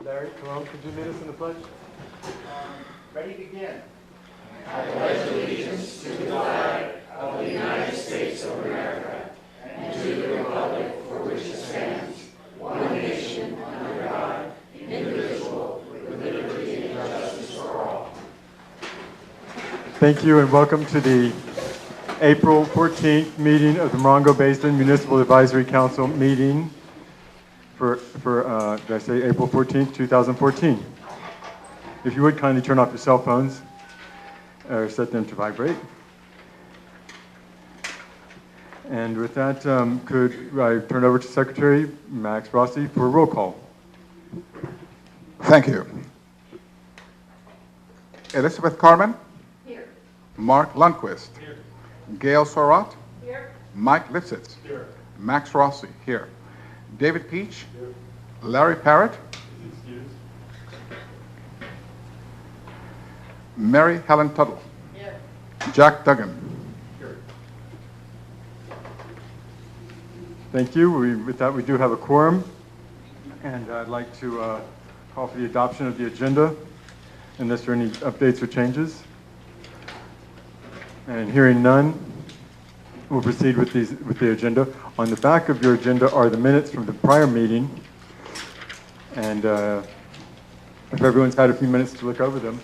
Larry, Jerome, could you lead us in the pledge? Ready, begin. I pledge allegiance to the flag of the United States of America and to the republic for which it stands, one nation, under God, indivisible, with liberty and justice for all. Thank you and welcome to the April 14th meeting of the Morongo Basin Municipal Advisory Council meeting for did I say April 14th, 2014. If you would kindly turn off your cell phones or set them to vibrate. And with that, could I turn over to Secretary Max Rossi for a roll call? Thank you. Elizabeth Carmen? Here. Mark Lundquist? Here. Gail Surratt? Here. Mike Lipsitz? Here. Max Rossi, here. David Peach? Here. Larry Parrott? Excused. Mary Helen Tuttle? Here. Jack Duggan? Here. Thank you. With that, we do have a quorum. And I'd like to call for the adoption of the agenda, unless there are any updates or changes. And hearing none, we'll proceed with the agenda. On the back of your agenda are the minutes from the prior meeting. And if everyone's had a few minutes to look over them,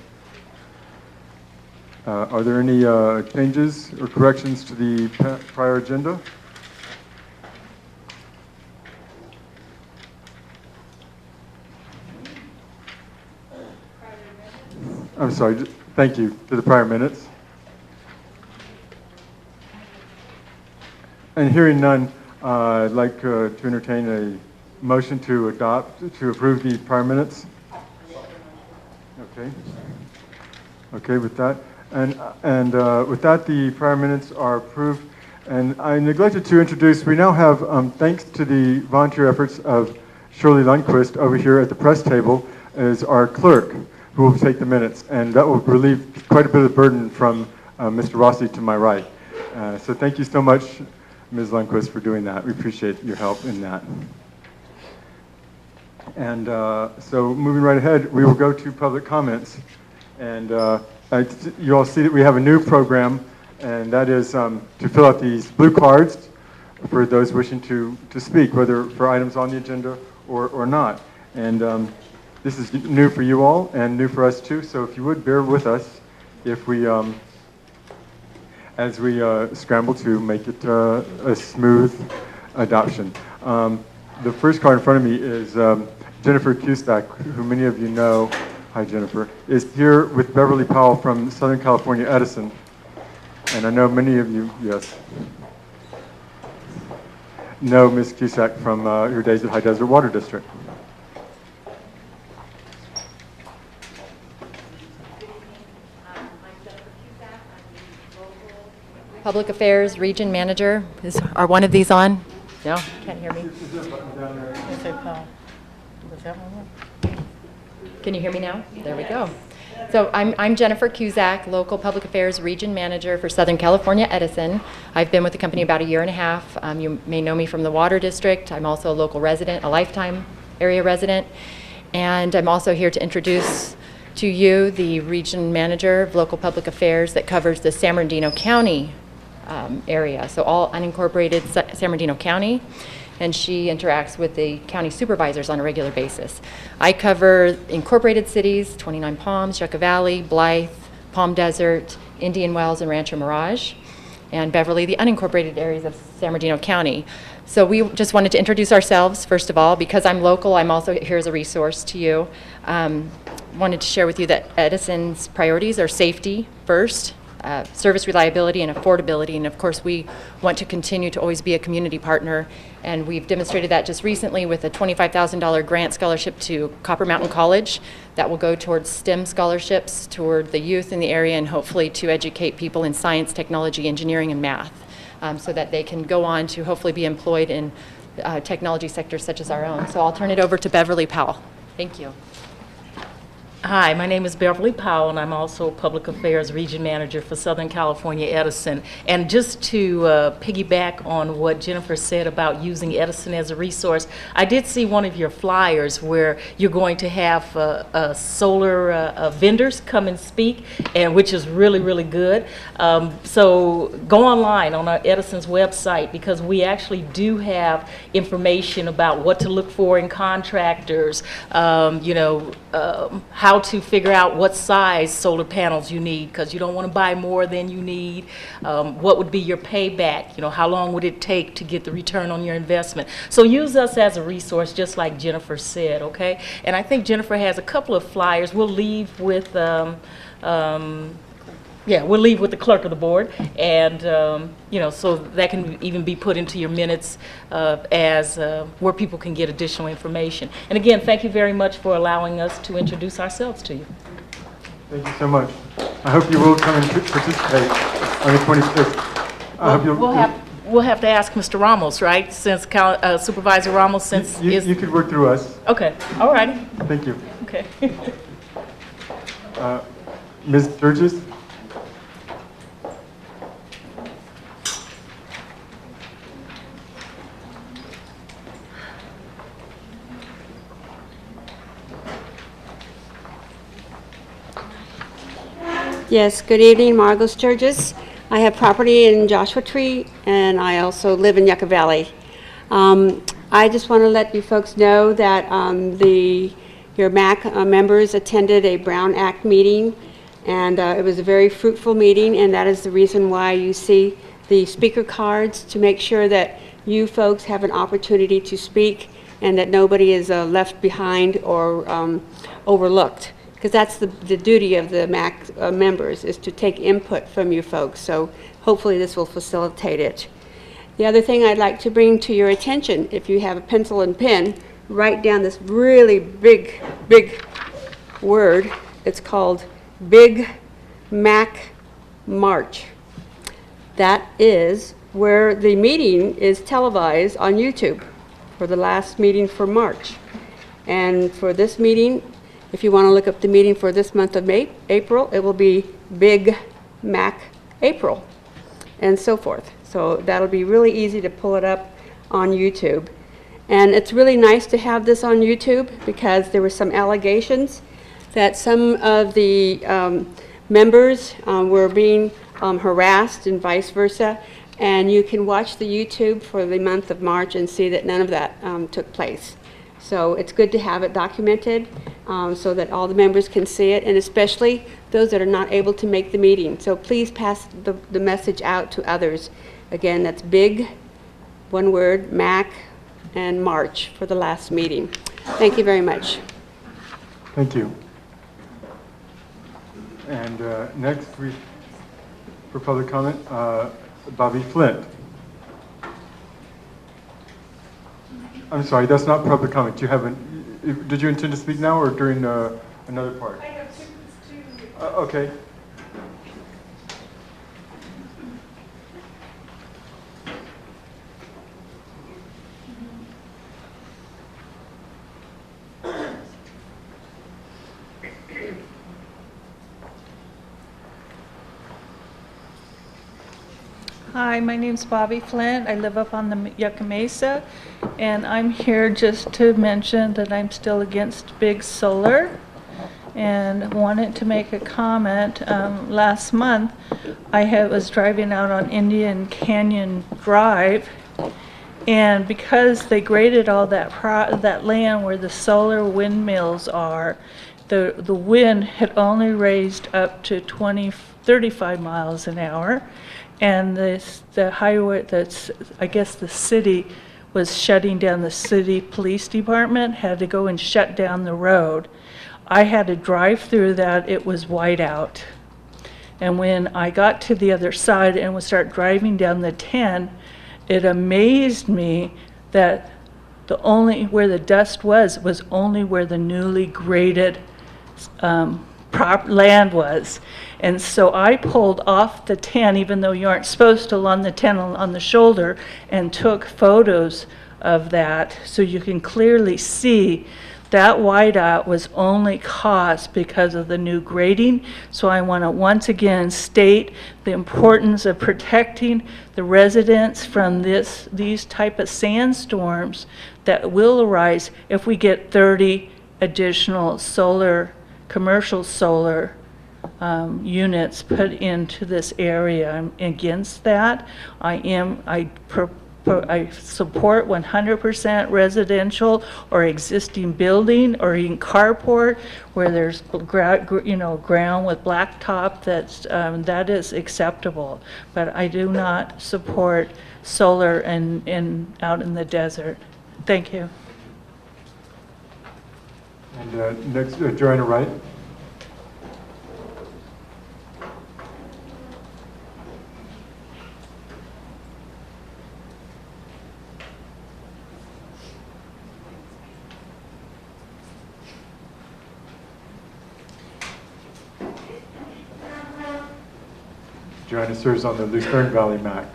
are there any changes or corrections to the prior agenda? I'm sorry, thank you, to the prior minutes. And hearing none, I'd like to entertain a motion to approve the prior minutes. Okay. Okay, with that. And with that, the prior minutes are approved. And I neglected to introduce, we now have, thanks to the volunteer efforts of Shirley Lundquist over here at the press table, is our clerk who will take the minutes. And that will relieve quite a bit of burden from Mr. Rossi to my right. So thank you so much, Ms. Lundquist, for doing that. We appreciate your help in that. And so moving right ahead, we will go to public comments. And you all see that we have a new program, and that is to fill out these blue cards for those wishing to speak, whether for items on the agenda or not. And this is new for you all and new for us too, so if you would bear with us if we, as we scramble to make it a smooth adoption. The first card in front of me is Jennifer Cusack, who many of you know, hi Jennifer, is here with Beverly Powell from Southern California Edison. And I know many of you, yes, know Ms. Cusack from her days at High Desert Water District. Public Affairs Region Manager. Are one of these on? No? Can't hear me. Can you hear me now? There we go. So I'm Jennifer Cusack, Local Public Affairs Region Manager for Southern California Edison. I've been with the company about 1.5 years. You may know me from the Water District. I'm also a local resident, a lifetime area resident. And I'm also here to introduce to you the Region Manager of Local Public Affairs that covers the San Bernardino County area, so all unincorporated San Bernardino County, and she interacts with the county supervisors on a regular basis. I cover incorporated cities, 29 Palms, Yucca Valley, Blythe, Palm Desert, Indian Wells, and Rancho Mirage, and Beverly, the unincorporated areas of San Bernardino County. So we just wanted to introduce ourselves, first of all. Because I'm local, I'm also here as a resource to you. Wanted to share with you that Edison's priorities are safety first, service reliability and affordability, and of course we want to continue to always be a community partner, and we've demonstrated that just recently with a $25,000 grant scholarship to Copper Mountain College that will go towards STEM scholarships toward the youth in the area, and hopefully to educate people in science, technology, engineering, and math, so that they can go on to hopefully be employed in technology sectors such as our own. So I'll turn it over to Beverly Powell. Thank you. Hi, my name is Beverly Powell, and I'm also Public Affairs Region Manager for Southern California Edison. And just to piggyback on what Jennifer said about using Edison as a resource, I did see one of your flyers where you're going to have solar vendors come and speak, and which is really, really good. So go online on our Edison's website, because we actually do have information about what to look for in contractors, how to figure out what size solar panels you need, because you don't want to buy more than you need. What would be your payback? How long would it take to get the return on your investment? So use us as a resource, just like Jennifer said, okay? And I think Jennifer has a couple of flyers. We'll leave with we'll leave with the clerk of the board, and so that can even be put into your minutes as where people can get additional information. And again, thank you very much for allowing us to introduce ourselves to you. Thank you so much. I hope you will come and participate on the 26th. We'll have to ask Mr. Ramos, right? Since Supervisor Ramos, since you could work through us. Okay. All righty. Thank you. Okay. Ms. Sturgis? Yes, good evening, Margot Sturgis. I have property in Joshua Tree, and I also live in Yucca Valley. I just want to let you folks know that your MAC members attended a Brown Act meeting, and it was a very fruitful meeting, and that is the reason why you see the speaker cards, to make sure that you folks have an opportunity to speak and that nobody is left behind or overlooked. Because that's the duty of the MAC members, is to take input from you folks. So hopefully this will facilitate it. The other thing I'd like to bring to your attention, if you have a pencil and pen, write down this really big word. It's called Big Mac March. That is where the meeting is televised on YouTube for the last meeting for March. And for this meeting, if you want to look up the meeting for this month of April, it will be Big Mac April, and so forth. So that'll be really easy to pull it up on YouTube. And it's really nice to have this on YouTube, because there were some allegations that some of the members were being harassed and vice versa. And you can watch the YouTube for the month of March and see that none of that took place. So it's good to have it documented so that all the members can see it, and especially those that are not able to make the meeting. So please pass the message out to others. Again, that's Big, one word, Mac, and March for the last meeting. Thank you very much. Thank you. And next, for public comment, Bobby Flint. I'm sorry, that's not public comment. Did you intend to speak now or during another part? I have two. Okay. Hi, my name's Bobby Flint. I live up on the Yucca Mesa, and I'm here just to mention that I'm still against big solar, and wanted to make a comment. Last month, I was driving out on Indian Canyon Drive, and because they graded all that land where the solar windmills are, the wind had only raised up to 35 miles an hour. And the highway, I guess the city was shutting down, the city police department had to go and shut down the road. I had to drive through that, it was white out. And when I got to the other side and would start driving down the 10, it amazed me that where the dust was only where the newly graded land was. And so I pulled off the 10, even though you aren't supposed to, on the 10 on the shoulder, and took photos of that so you can clearly see That whiteout was only caused because of the new grading. So I want to once again state the importance of protecting the residents from these type of sandstorms that will arise if we get 30 additional commercial solar units put into this area. I'm against that. I support 100% residential or existing building or in carport where there's ground with blacktop. That is acceptable. But I do not support solar out in the desert. Thank you. And next, Joanna Wright. Joanna serves on the Lucerne Valley MAC.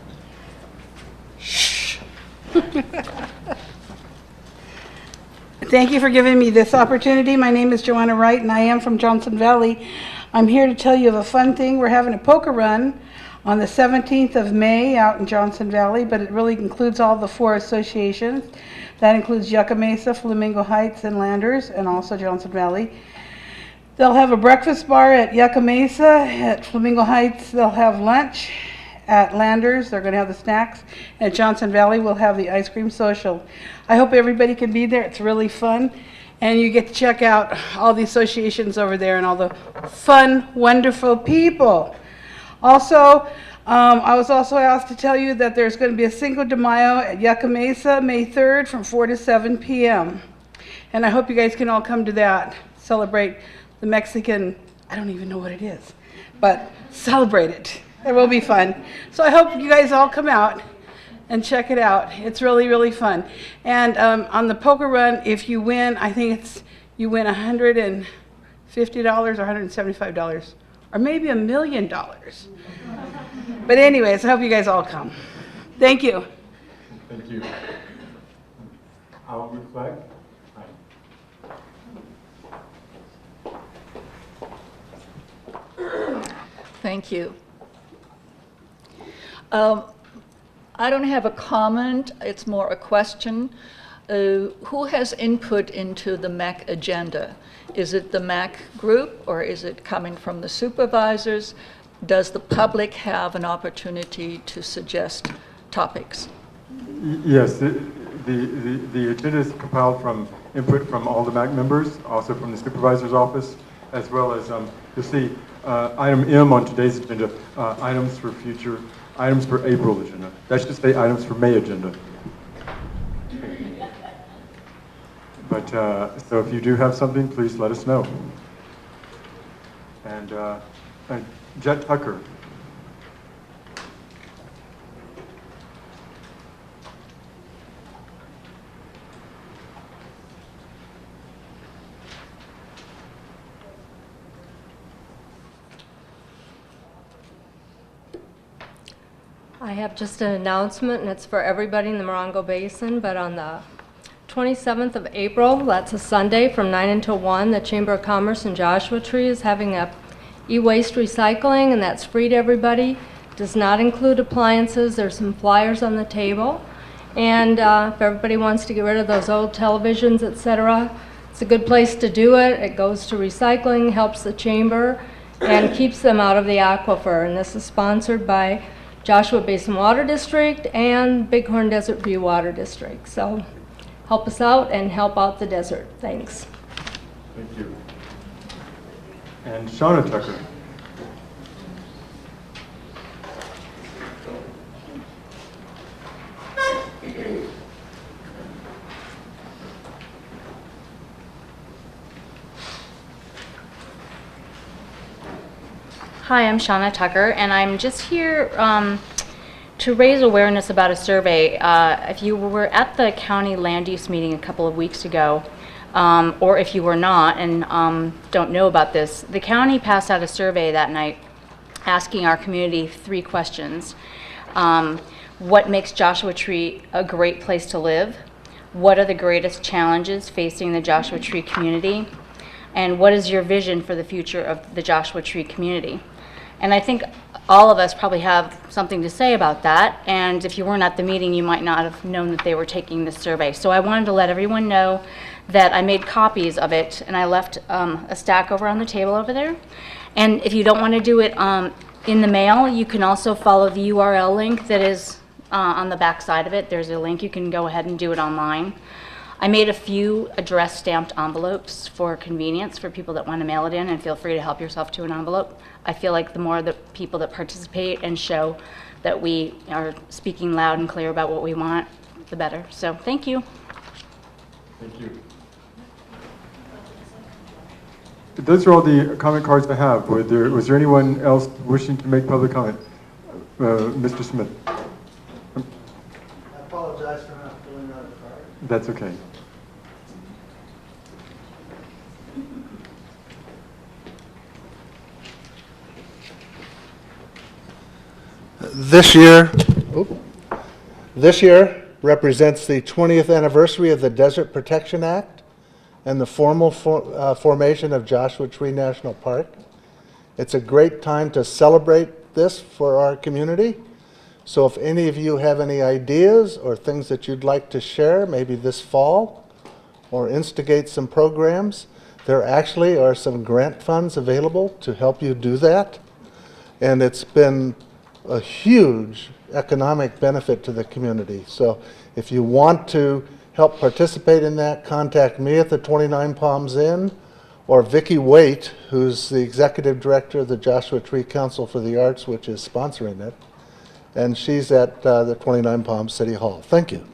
Thank you for giving me this opportunity. My name is Joanna Wright, and I am from Johnson Valley. I'm here to tell you of a fun thing. We're having a poker run on the 17th of May out in Johnson Valley, but it really includes all the 4 associations. That includes Yucca Mesa, Flamingo Heights, and Landers, and also Johnson Valley. They'll have a breakfast bar at Yucca Mesa. At Flamingo Heights, they'll have lunch. At Landers, they're going to have the snacks. At Johnson Valley, we'll have the ice cream social. I hope everybody can be there. It's really fun. And you get to check out all the associations over there and all the fun, wonderful people. Also, I was also asked to tell you that there's going to be a Cinco de Mayo at Yucca Mesa, May 3rd from 4 to 7 p.m. And I hope you guys can all come to that. Celebrate the Mexican, I don't even know what it is, but celebrate it. It will be fun. So I hope you guys all come out and check it out. It's really, really fun. And on the poker run, if you win, I think you win $150 or $175, or maybe $1 million. But anyways, I hope you guys all come. Thank you. Thank you. I'll reflect. Thank you. I don't have a comment, it's more a question. Who has input into the MAC agenda? Is it the MAC group or is it coming from the supervisors? Does the public have an opportunity to suggest topics? Yes, the agenda is compiled from input from all the MAC members, also from the supervisor's office, as well as you'll see item M on today's agenda, items for April agenda. That should say items for May agenda. But so if you do have something, please let us know. And Jet Tucker. I have just an announcement, and it's for everybody in the Morongo Basin, but on the 27th of April, that's a Sunday, from 9 until 1, the Chamber of Commerce in Joshua Tree is having a e-waste recycling, and that's free to everybody. Does not include appliances. There's some flyers on the table. And if everybody wants to get rid of those old televisions, etc., it's a good place to do it. It goes to recycling, helps the chamber, and keeps them out of the aquifer. And this is sponsored by Joshua Basin Water District and Bighorn Desert View Water District. So help us out and help out the desert. Thanks. Thank you. And Shauna Tucker. Hi, I'm Shauna Tucker, and I'm just here to raise awareness about a survey. If you were at the county land use meeting a couple of weeks ago, or if you were not and don't know about this, the county passed out a survey that night asking our community 3 questions. What makes Joshua Tree a great place to live? what are the greatest challenges facing the Joshua Tree community, and what is your vision for the future of the Joshua Tree community? And I think all of us probably have something to say about that, and if you weren't at the meeting, you might not have known that they were taking this survey. So I wanted to let everyone know that I made copies of it, and I left a stack over on the table over there. And if you don't want to do it in the mail, you can also follow the URL link that is on the back side of it. There's a link. You can go ahead and do it online. I made a few address stamped envelopes for convenience for people that want to mail it in, and feel free to help yourself to an envelope. I feel like the more the people that participate and show that we are speaking loud and clear about what we want, the better. So thank you. Thank you. Those are all the comment cards I have. Was there anyone else wishing to make public comment? Mr. Smith. I apologize for not filling out the card. That's okay. This year represents the 20th anniversary of the Desert Protection Act and the formal formation of Joshua Tree National Park. It's a great time to celebrate this for our community. So if any of you have any ideas or things that you'd like to share, maybe this fall, or instigate some programs, there actually are some grant funds available to help you do that. And it's been a huge economic benefit to the community. So if you want to help participate in that, contact me at the 29 Palms Inn, or Vicki Waite, who's the executive director of the Joshua Tree Council for the Arts, which is sponsoring it. And she's at the 29 Palms City Hall. Thank you.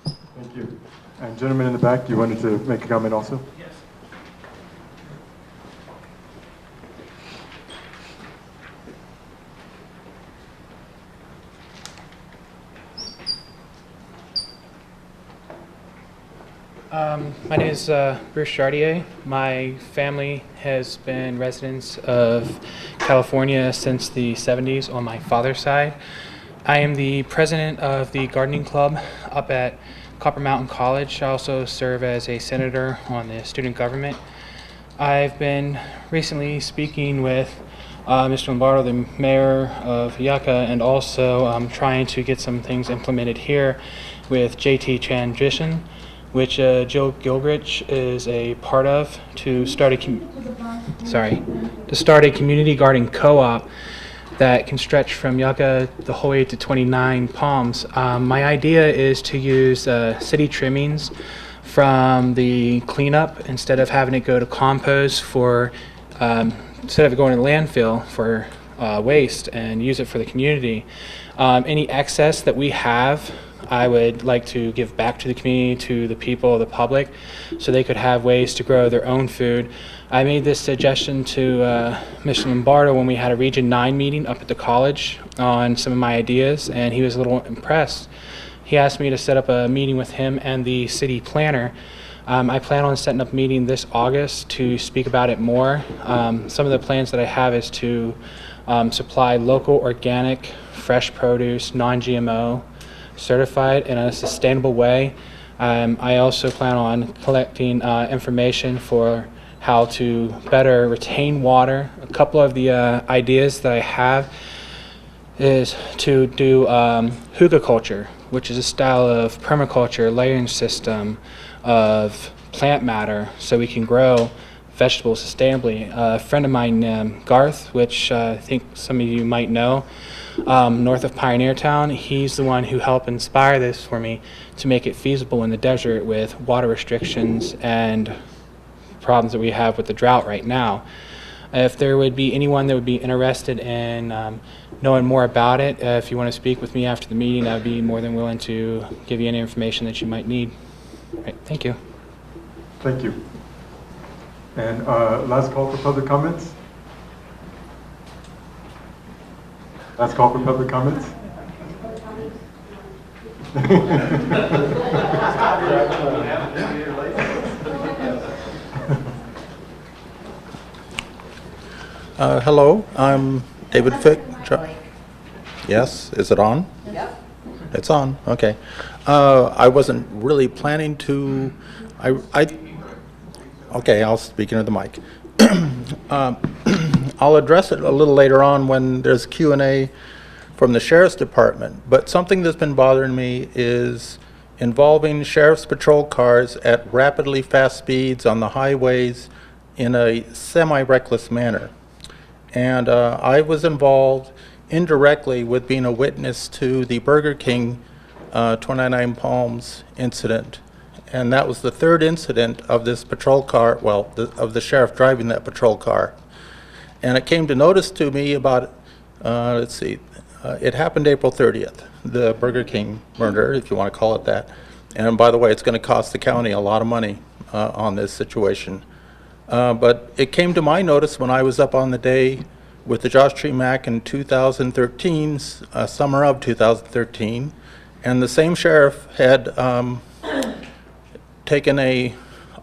Thank you. And gentleman in the back, you wanted to make a comment also? Yes. My name is Bruce Chartier. My family has been residents of California since the 70s on my father's side. I am the president of the gardening club up at Copper Mountain College. I also serve as a senator on the student government. I've been recently speaking with Mr. Lombardo, the mayor of Yucca, and also trying to get some things implemented here with JT Transition, which Joe Gilgrich is a part of, to start a community garden co-op that can stretch from Yucca the whole way to 29 Palms. My idea is to use city trimmings from the cleanup instead of having it go to compost for instead of going to landfill for waste, and use it for the community. Any excess that we have, I would like to give back to the community, to the people, the public, so they could have ways to grow their own food. I made this suggestion to Mr. Lombardo when we had a Region 9 meeting up at the college on some of my ideas, and he was a little impressed. He asked me to set up a meeting with him and the city planner. I plan on setting up a meeting this August to speak about it more. Some of the plans that I have is to supply local, organic, fresh produce, non-GMO, certified in a sustainable way. I also plan on collecting information for how to better retain water. A couple of the ideas that I have is to do hugelkultur, which is a style of permaculture layering system of plant matter, so we can grow vegetables sustainably. A friend of mine, Garth, which I think some of you might know, north of Pioneer Town, he's the one who helped inspire this for me to make it feasible in the desert with water restrictions and problems that we have with the drought right now. If there would be anyone that would be interested in knowing more about it, if you want to speak with me after the meeting, I'd be more than willing to give you any information that you might need. Right, thank you. Thank you. And last call for public comments. Last call for public comments. Hello, I'm David Fick. Yes, is it on? Yep. It's on, okay. I wasn't really planning to, okay, I'll speak into the mic. I'll address it a little later on when there's Q&A from the Sheriff's Department, but something that's been bothering me is involving Sheriff's Patrol cars at rapidly fast speeds on the highways in a semi-reckless manner. And I was involved indirectly with being a witness to the Burger King 29 Palms incident. And that was the third incident of this patrol car, well, of the sheriff driving that patrol car. And it came to notice to me about, let's see, it happened April 30th, the Burger King murder, if you want to call it that. And by the way, it's going to cost the county a lot of money on this situation. But it came to my notice when I was up on the day with the Joshua Tree Mac in 2013, summer of 2013, and the same sheriff had taken a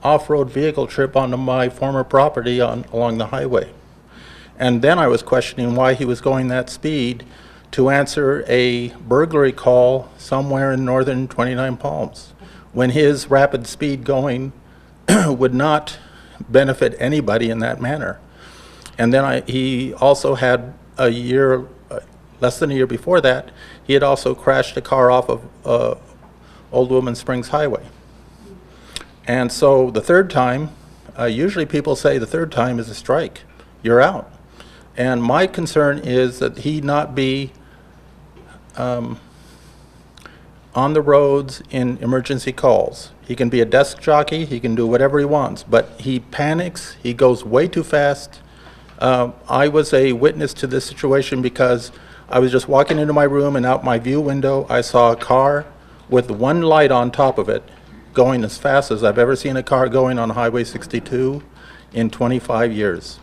off-road vehicle trip onto my former property along the highway. And then I was questioning why he was going that speed to answer a burglary call somewhere in northern 29 Palms, when his rapid speed going would not benefit anybody in that manner. And then he also had a year, less than a year before that, he had also crashed a car off of Old Woman Springs Highway. And so the third time, usually people say the third time is a strike, you're out. And my concern is that he not be on the roads in emergency calls. He can be a desk jockey, he can do whatever he wants, but he panics, he goes way too fast. I was a witness to this situation because I was just walking into my room, and out my view window I saw a car with one light on top of it going as fast as I've ever seen a car going on Highway 62 in 25 years.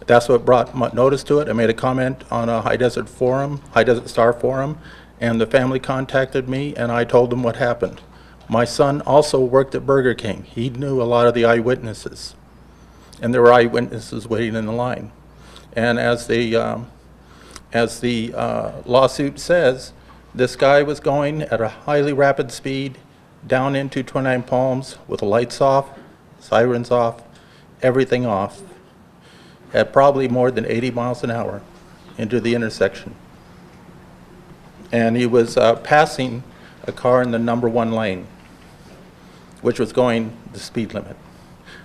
That's what brought notice to it. I made a comment on a High Desert Star forum, and the family contacted me, and I told them what happened. My son also worked at Burger King. He knew a lot of the eyewitnesses, and there were eyewitnesses waiting in the line. And as the lawsuit says, this guy was going at a highly rapid speed down into 29 Palms with the lights off, sirens off, everything off, at probably more than 80 miles an hour into the intersection. And he was passing a car in the number 1 lane, which was going the speed limit.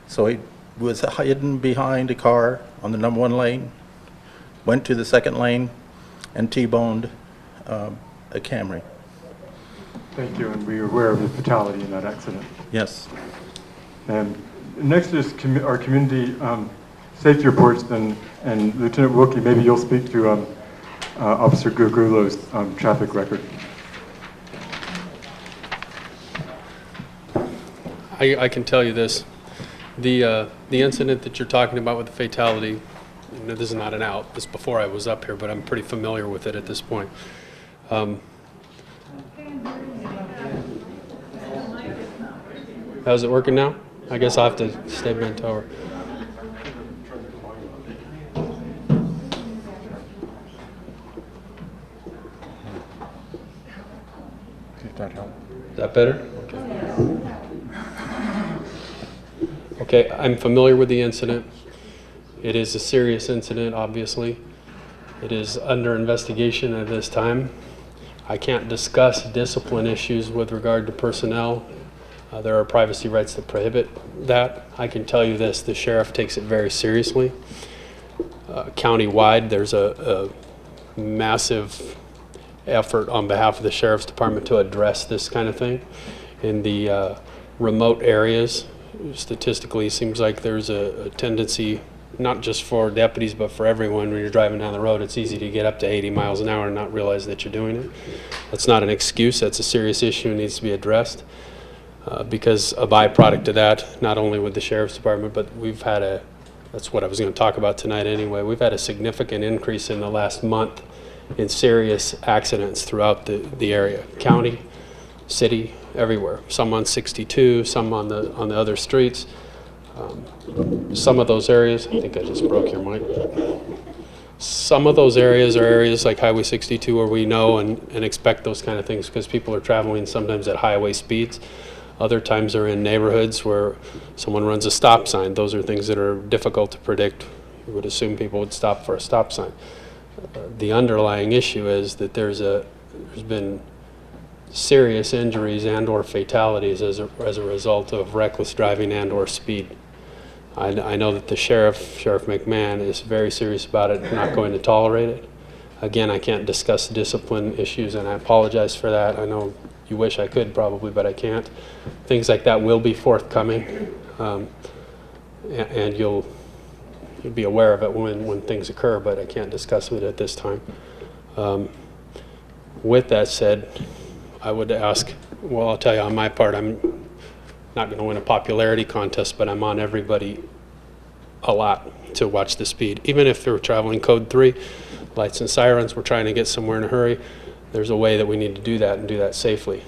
So he was hidden behind a car on the number 1 lane, went to the 2nd lane, and T-boned a Camry. Thank you, and we are aware of the fatality in that accident. Yes. And next is our community safety reports, and Lieutenant Wilkie, maybe you'll speak to Officer Gugulo's traffic record. I can tell you this. The incident that you're talking about with the fatality, you know, this is not an out. This is before I was up here, but I'm pretty familiar with it at this point. How's it working now? I guess I'll have to stay bent over. If that helps. Is that better? Okay, I'm familiar with the incident. It is a serious incident, obviously. It is under investigation at this time. I can't discuss discipline issues with regard to personnel. There are privacy rights that prohibit that. I can tell you this, the sheriff takes it very seriously. County-wide, there's a massive effort on behalf of the Sheriff's Department to address this kind of thing. In the remote areas, statistically, it seems like there's a tendency, not just for deputies, but for everyone, when you're driving down the road, it's easy to get up to 80 miles an hour and not realize that you're doing it. That's not an excuse, that's a serious issue and needs to be addressed. Because a byproduct of that, not only with the Sheriff's Department, but we've had that's what I was going to talk about tonight anyway, we've had a significant increase in the last month in serious accidents throughout the area, county, city, everywhere. Some on 62, some on the other streets. Some of those areas, I think I just broke your mic. Some of those areas are areas like Highway 62 where we know and expect those kind of things because people are traveling sometimes at highway speeds. Other times are in neighborhoods where someone runs a stop sign. Those are things that are difficult to predict. You would assume people would stop for a stop sign. The underlying issue is that there's been serious injuries and or fatalities as a result of reckless driving and or speed. I know that the Sheriff McMahon, is very serious about it and not going to tolerate it. Again, I can't discuss discipline issues, and I apologize for that. I know you wish I could probably, but I can't. Things like that will be forthcoming, and you'll be aware of it when things occur, but I can't discuss it at this time. With that said, I would ask, well, I'll tell you on my part, I'm not going to win a popularity contest, but I'm on everybody a lot to watch the speed. Even if they're traveling code 3, lights and sirens, we're trying to get somewhere in a hurry, there's a way that we need to do that and do that safely.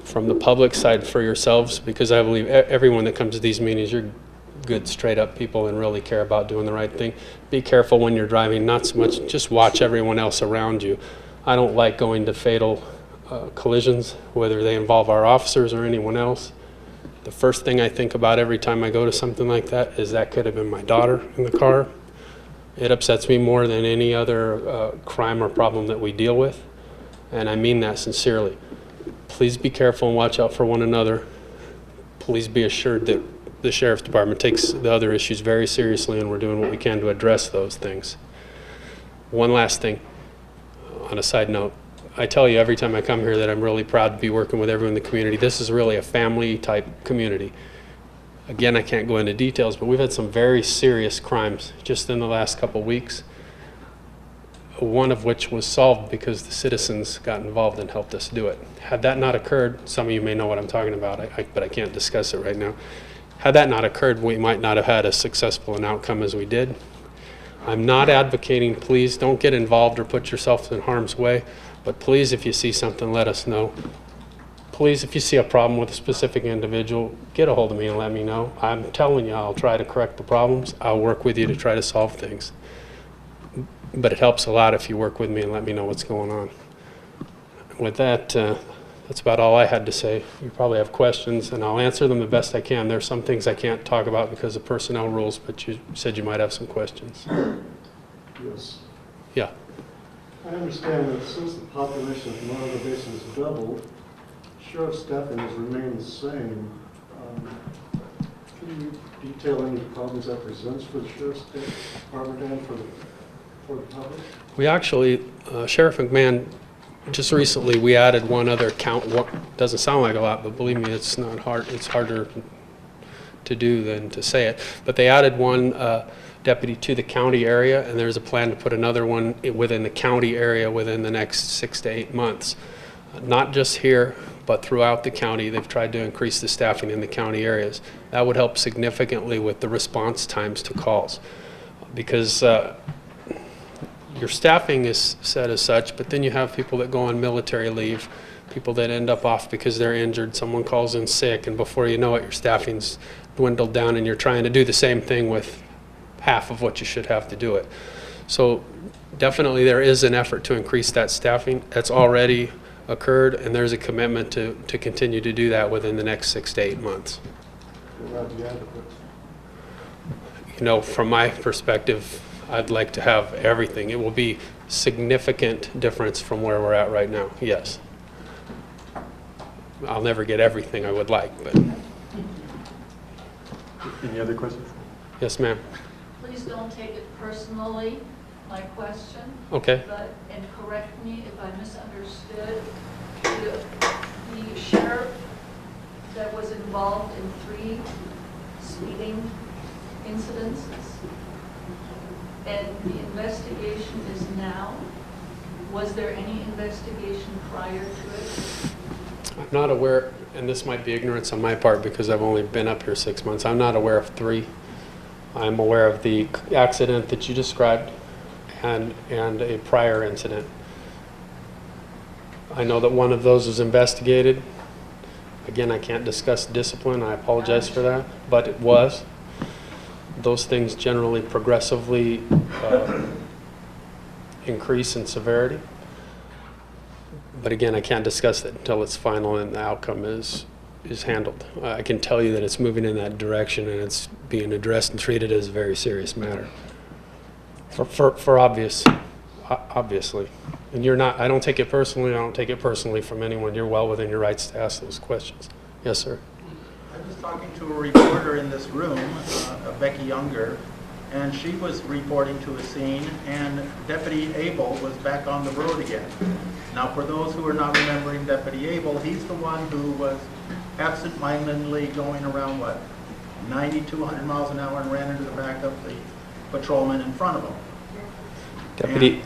From the public side for yourselves, because I believe everyone that comes to these meetings, you're good, straight up people and really care about doing the right thing. Be careful when you're driving, not so much, just watch everyone else around you. I don't like going to fatal collisions, whether they involve our officers or anyone else. The first thing I think about every time I go to something like that is that could have been my daughter in the car. It upsets me more than any other crime or problem that we deal with, and I mean that sincerely. Please be careful and watch out for one another. Please be assured that the Sheriff's Department takes the other issues very seriously and we're doing what we can to address those things. One last thing, on a side note, I tell you every time I come here that I'm really proud to be working with everyone in the community. This is really a family type community. Again, I can't go into details, but we've had some very serious crimes just in the last couple weeks, one of which was solved because the citizens got involved and helped us do it. Had that not occurred, some of you may know what I'm talking about, but I can't discuss it right now. Had that not occurred, we might not have had as successful an outcome as we did. I'm not advocating, please don't get involved or put yourself in harm's way. But please, if you see something, let us know. Please, if you see a problem with a specific individual, get a hold of me and let me know. I'm telling you, I'll try to correct the problems. I'll work with you to try to solve things. But it helps a lot if you work with me and let me know what's going on. With that, that's about all I had to say. You probably have questions, and I'll answer them the best I can. There's some things I can't talk about because of personnel rules, but you said you might have some questions. Yes. Yeah. I understand that since the population of Morongo Basin has doubled, sheriff staffing has remained the same. Can you detail any problems that presents for the sheriff's department and for the public? We actually, Sheriff McMahon, just recently we added one other count. Doesn't sound like a lot, but believe me, it's not hard. It's harder to do than to say it. But they added one deputy to the county area, and there's a plan to put another one within the county area within the next 6 to 8 months. Not just here, but throughout the county. They've tried to increase the staffing in the county areas. That would help significantly with the response times to calls, because your staffing is set as such, but then you have people that go on military leave, people that end up off because they're injured, someone calls in sick, and before you know it, your staffing's dwindled down and you're trying to do the same thing with half of what you should have to do it. So definitely there is an effort to increase that staffing. That's already occurred, and there's a commitment to continue to do that within the next 6 to 8 months. You know, from my perspective, I'd like to have everything. It will be significant difference from where we're at right now, yes. I'll never get everything I would like, but. Any other questions? Yes, ma'am. Please don't take it personally, my question. Okay. And correct me if I misunderstood. The sheriff that was involved in 3 speeding incidences, and the investigation is now. Was there any investigation prior to it? I'm not aware, and this might be ignorance on my part because I've only been up here 6 months. I'm not aware of 3. I'm aware of the accident that you described and a prior incident. I know that one of those was investigated. Again, I can't discuss discipline. I apologize for that, but it was. Those things generally progressively increase in severity. But again, I can't discuss that until it's final and the outcome is handled. I can tell you that it's moving in that direction and it's being addressed and treated as a very serious matter. For obviously. And you're not, I don't take it personally, I don't take it personally from anyone. You're well within your rights to ask those questions. Yes, sir. I was talking to a reporter in this room, Becky Younger, and she was reporting to a scene, and Deputy Abel was back on the road again. Now, for those who are not remembering Deputy Abel, he's the one who was absent-mindedly going around, what, 90 to 100 miles an hour and ran into the back of the patrolman in front of him.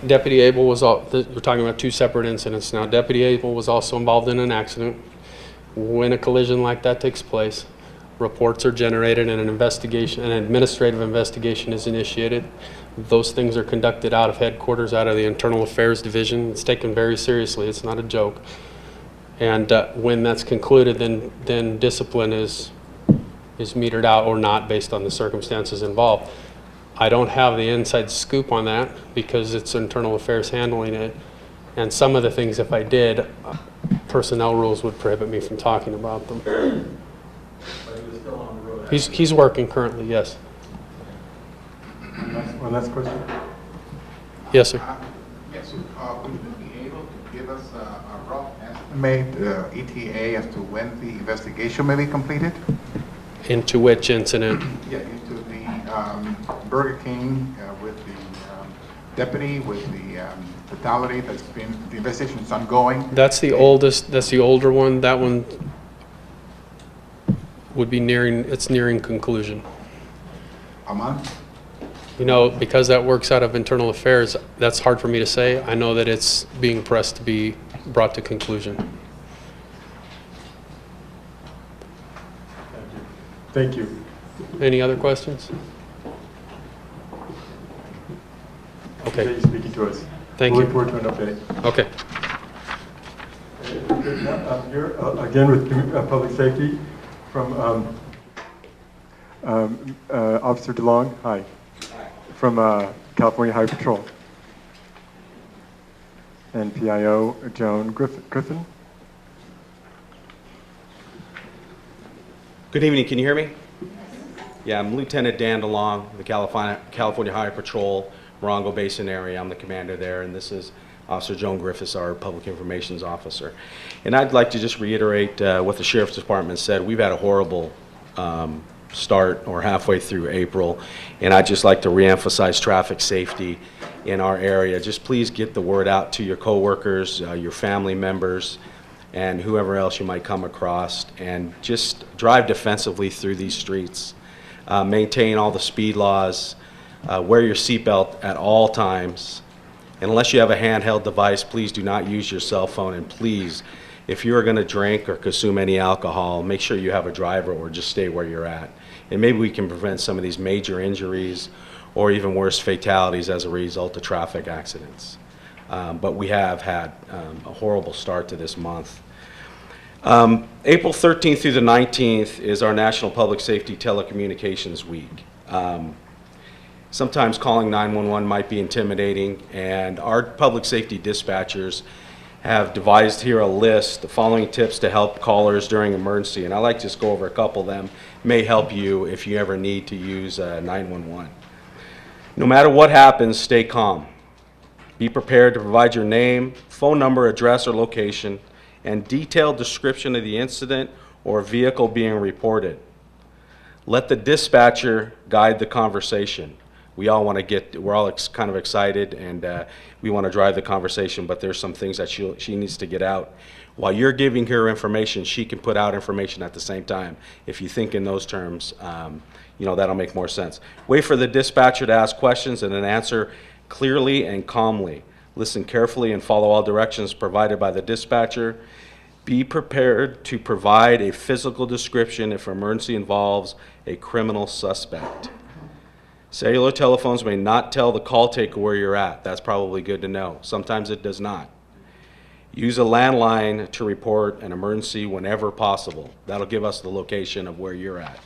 Deputy Abel was we're talking about two separate incidents now. Deputy Abel was also involved in an accident. When a collision like that takes place, reports are generated and an administrative investigation is initiated. Those things are conducted out of headquarters, out of the Internal Affairs Division. It's taken very seriously. It's not a joke. And when that's concluded, then discipline is metered out or not based on the circumstances involved. I don't have the inside scoop on that because it's Internal Affairs handling it. And some of the things, if I did, personnel rules would prohibit me from talking about them. But he was still on the road. He's working currently, yes. One last question. Yes, sir. Yes, would you be able to give us a rough estimate, ETA, as to when the investigation may be completed? Into which incident? Yeah, into the Burger King with the deputy, with the fatality that's been, the investigation is ongoing. That's the oldest, that's the older one. That one would be nearing conclusion. A month? You know, because that works out of Internal Affairs, that's hard for me to say. I know that it's being pressed to be brought to conclusion. Thank you. Any other questions? Okay. Appreciate you speaking to us. Thank We'll you. look forward to an update. Okay. I'm here again with Public Safety from Officer DeLong. Hi. From California Highway Patrol. And PIO Joan Griffin. Good evening, can you hear me? Yeah, I'm Lieutenant Dan DeLong, the California Highway Patrol, Morongo Basin area. I'm the commander there, and this is Officer Joan Griffiths, our Public Information Officer. And I'd like to just reiterate what the Sheriff's Department said. We've had a horrible start or halfway through April, and I'd just like to reemphasize traffic safety in our area. Just please get the word out to your coworkers, your family members, and whoever else you might come across, and just drive defensively through these streets. Maintain all the speed laws, wear your seatbelt at all times. And unless you have a handheld device, please do not use your cell phone, and please, if you are going to drink or consume any alcohol, make sure you have a driver or just stay where you're at. And maybe we can prevent some of these major injuries or even worse, fatalities as a result of traffic accidents. But we have had a horrible start to this month. April 13th through the 19th is our National Public Safety Telecommunications Week. Sometimes calling 911 might be intimidating, and our public safety dispatchers have devised here a list, the following tips to help callers during emergency, and I'd like to just go over a couple of them. May help you if you ever need to use 911. No matter what happens, stay calm. Be prepared to provide your name, phone number, address, or location, and detailed description of the incident or vehicle being reported. Let the dispatcher guide the conversation. We all want to get, we're all kind of excited, and we want to drive the conversation, but there's some things that she needs to get out. While you're giving her information, she can put out information at the same time. If you think in those terms, you know, that'll make more sense. Wait for the dispatcher to ask questions and then answer clearly and calmly. Listen carefully and follow all directions provided by the dispatcher. Be prepared to provide a physical description if emergency involves a criminal suspect. Cellular telephones may not tell the call taker where you're at. That's probably good to know. Sometimes it does not. Use a landline to report an emergency whenever possible. That'll give us the location of where you're at.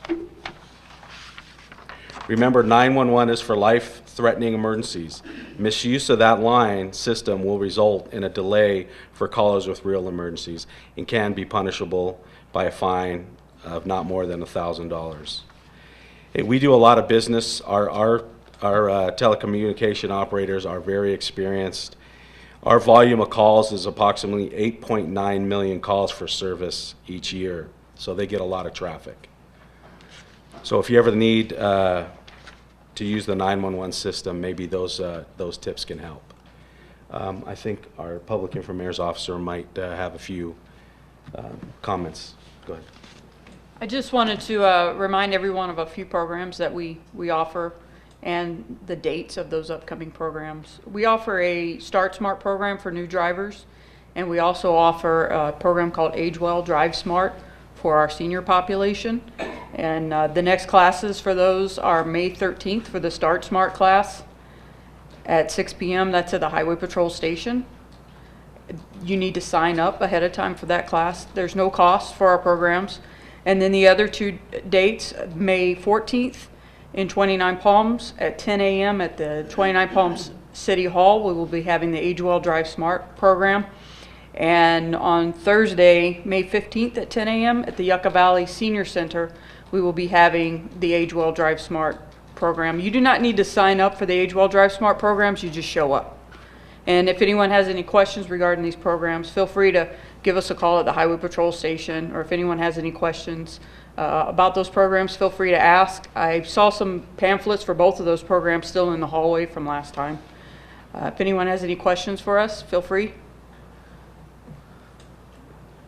Remember, 911 is for life-threatening emergencies. Misuse of that line system will result in a delay for callers with real emergencies and can be punishable by a fine of not more than $1,000. We do a lot of business. Our telecommunication operators are very experienced. Our volume of calls is approximately 8.9 million calls for service each year, so they get a lot of traffic. So if you ever need to use the 911 system, maybe those tips can help. I think our public information officer might have a few comments. Go ahead. I just wanted to remind everyone of a few programs that we offer and the dates of those upcoming programs. We offer a Start Smart program for new drivers, and we also offer a program called Age Well, Drive Smart for our senior population. And the next classes for those are May 13th for the Start Smart class at 6 p.m. That's at the Highway Patrol Station. You need to sign up ahead of time for that class. There's no cost for our programs. And then the other two dates, May 14th in 29 Palms at 10 a.m. at the 29 Palms City Hall. We will be having the Age Well, Drive Smart program. And on Thursday, May 15th at 10 a.m. at the Yucca Valley Senior Center, we will be having the Age Well, Drive Smart program. You do not need to sign up for the Age Well, Drive Smart programs, you just show up. And if anyone has any questions regarding these programs, feel free to give us a call at the Highway Patrol Station, or if anyone has any questions about those programs, feel free to ask. I saw some pamphlets for both of those programs still in the hallway from last time. If anyone has any questions for us, feel free.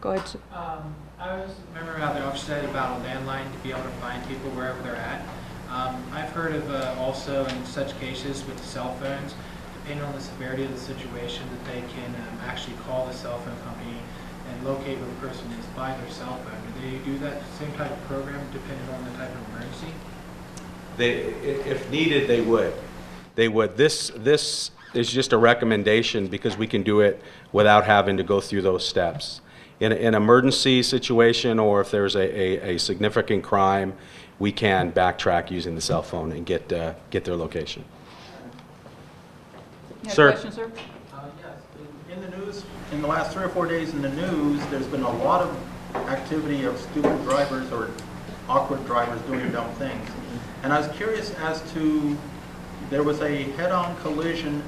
Go ahead, sir. I was remember how the officer said about a landline to be able to find people wherever they're at. I've heard of also in such cases with the cell phones, depending on the severity of the situation, that they can actually call the cell phone company and locate where the person is by their cell phone. Do they do that same type of program depending on the type of emergency? If needed, they would. They would. This is just a recommendation because we can do it without having to go through those steps. In an emergency situation, or if there's a significant crime, we can backtrack using the cell phone and get their location. Sir? Question, sir? Yes. In the news, in the last 3 or 4 days in the news, there's been a lot of activity of stupid drivers or awkward drivers doing dumb things. And I was curious as to, there was a head-on collision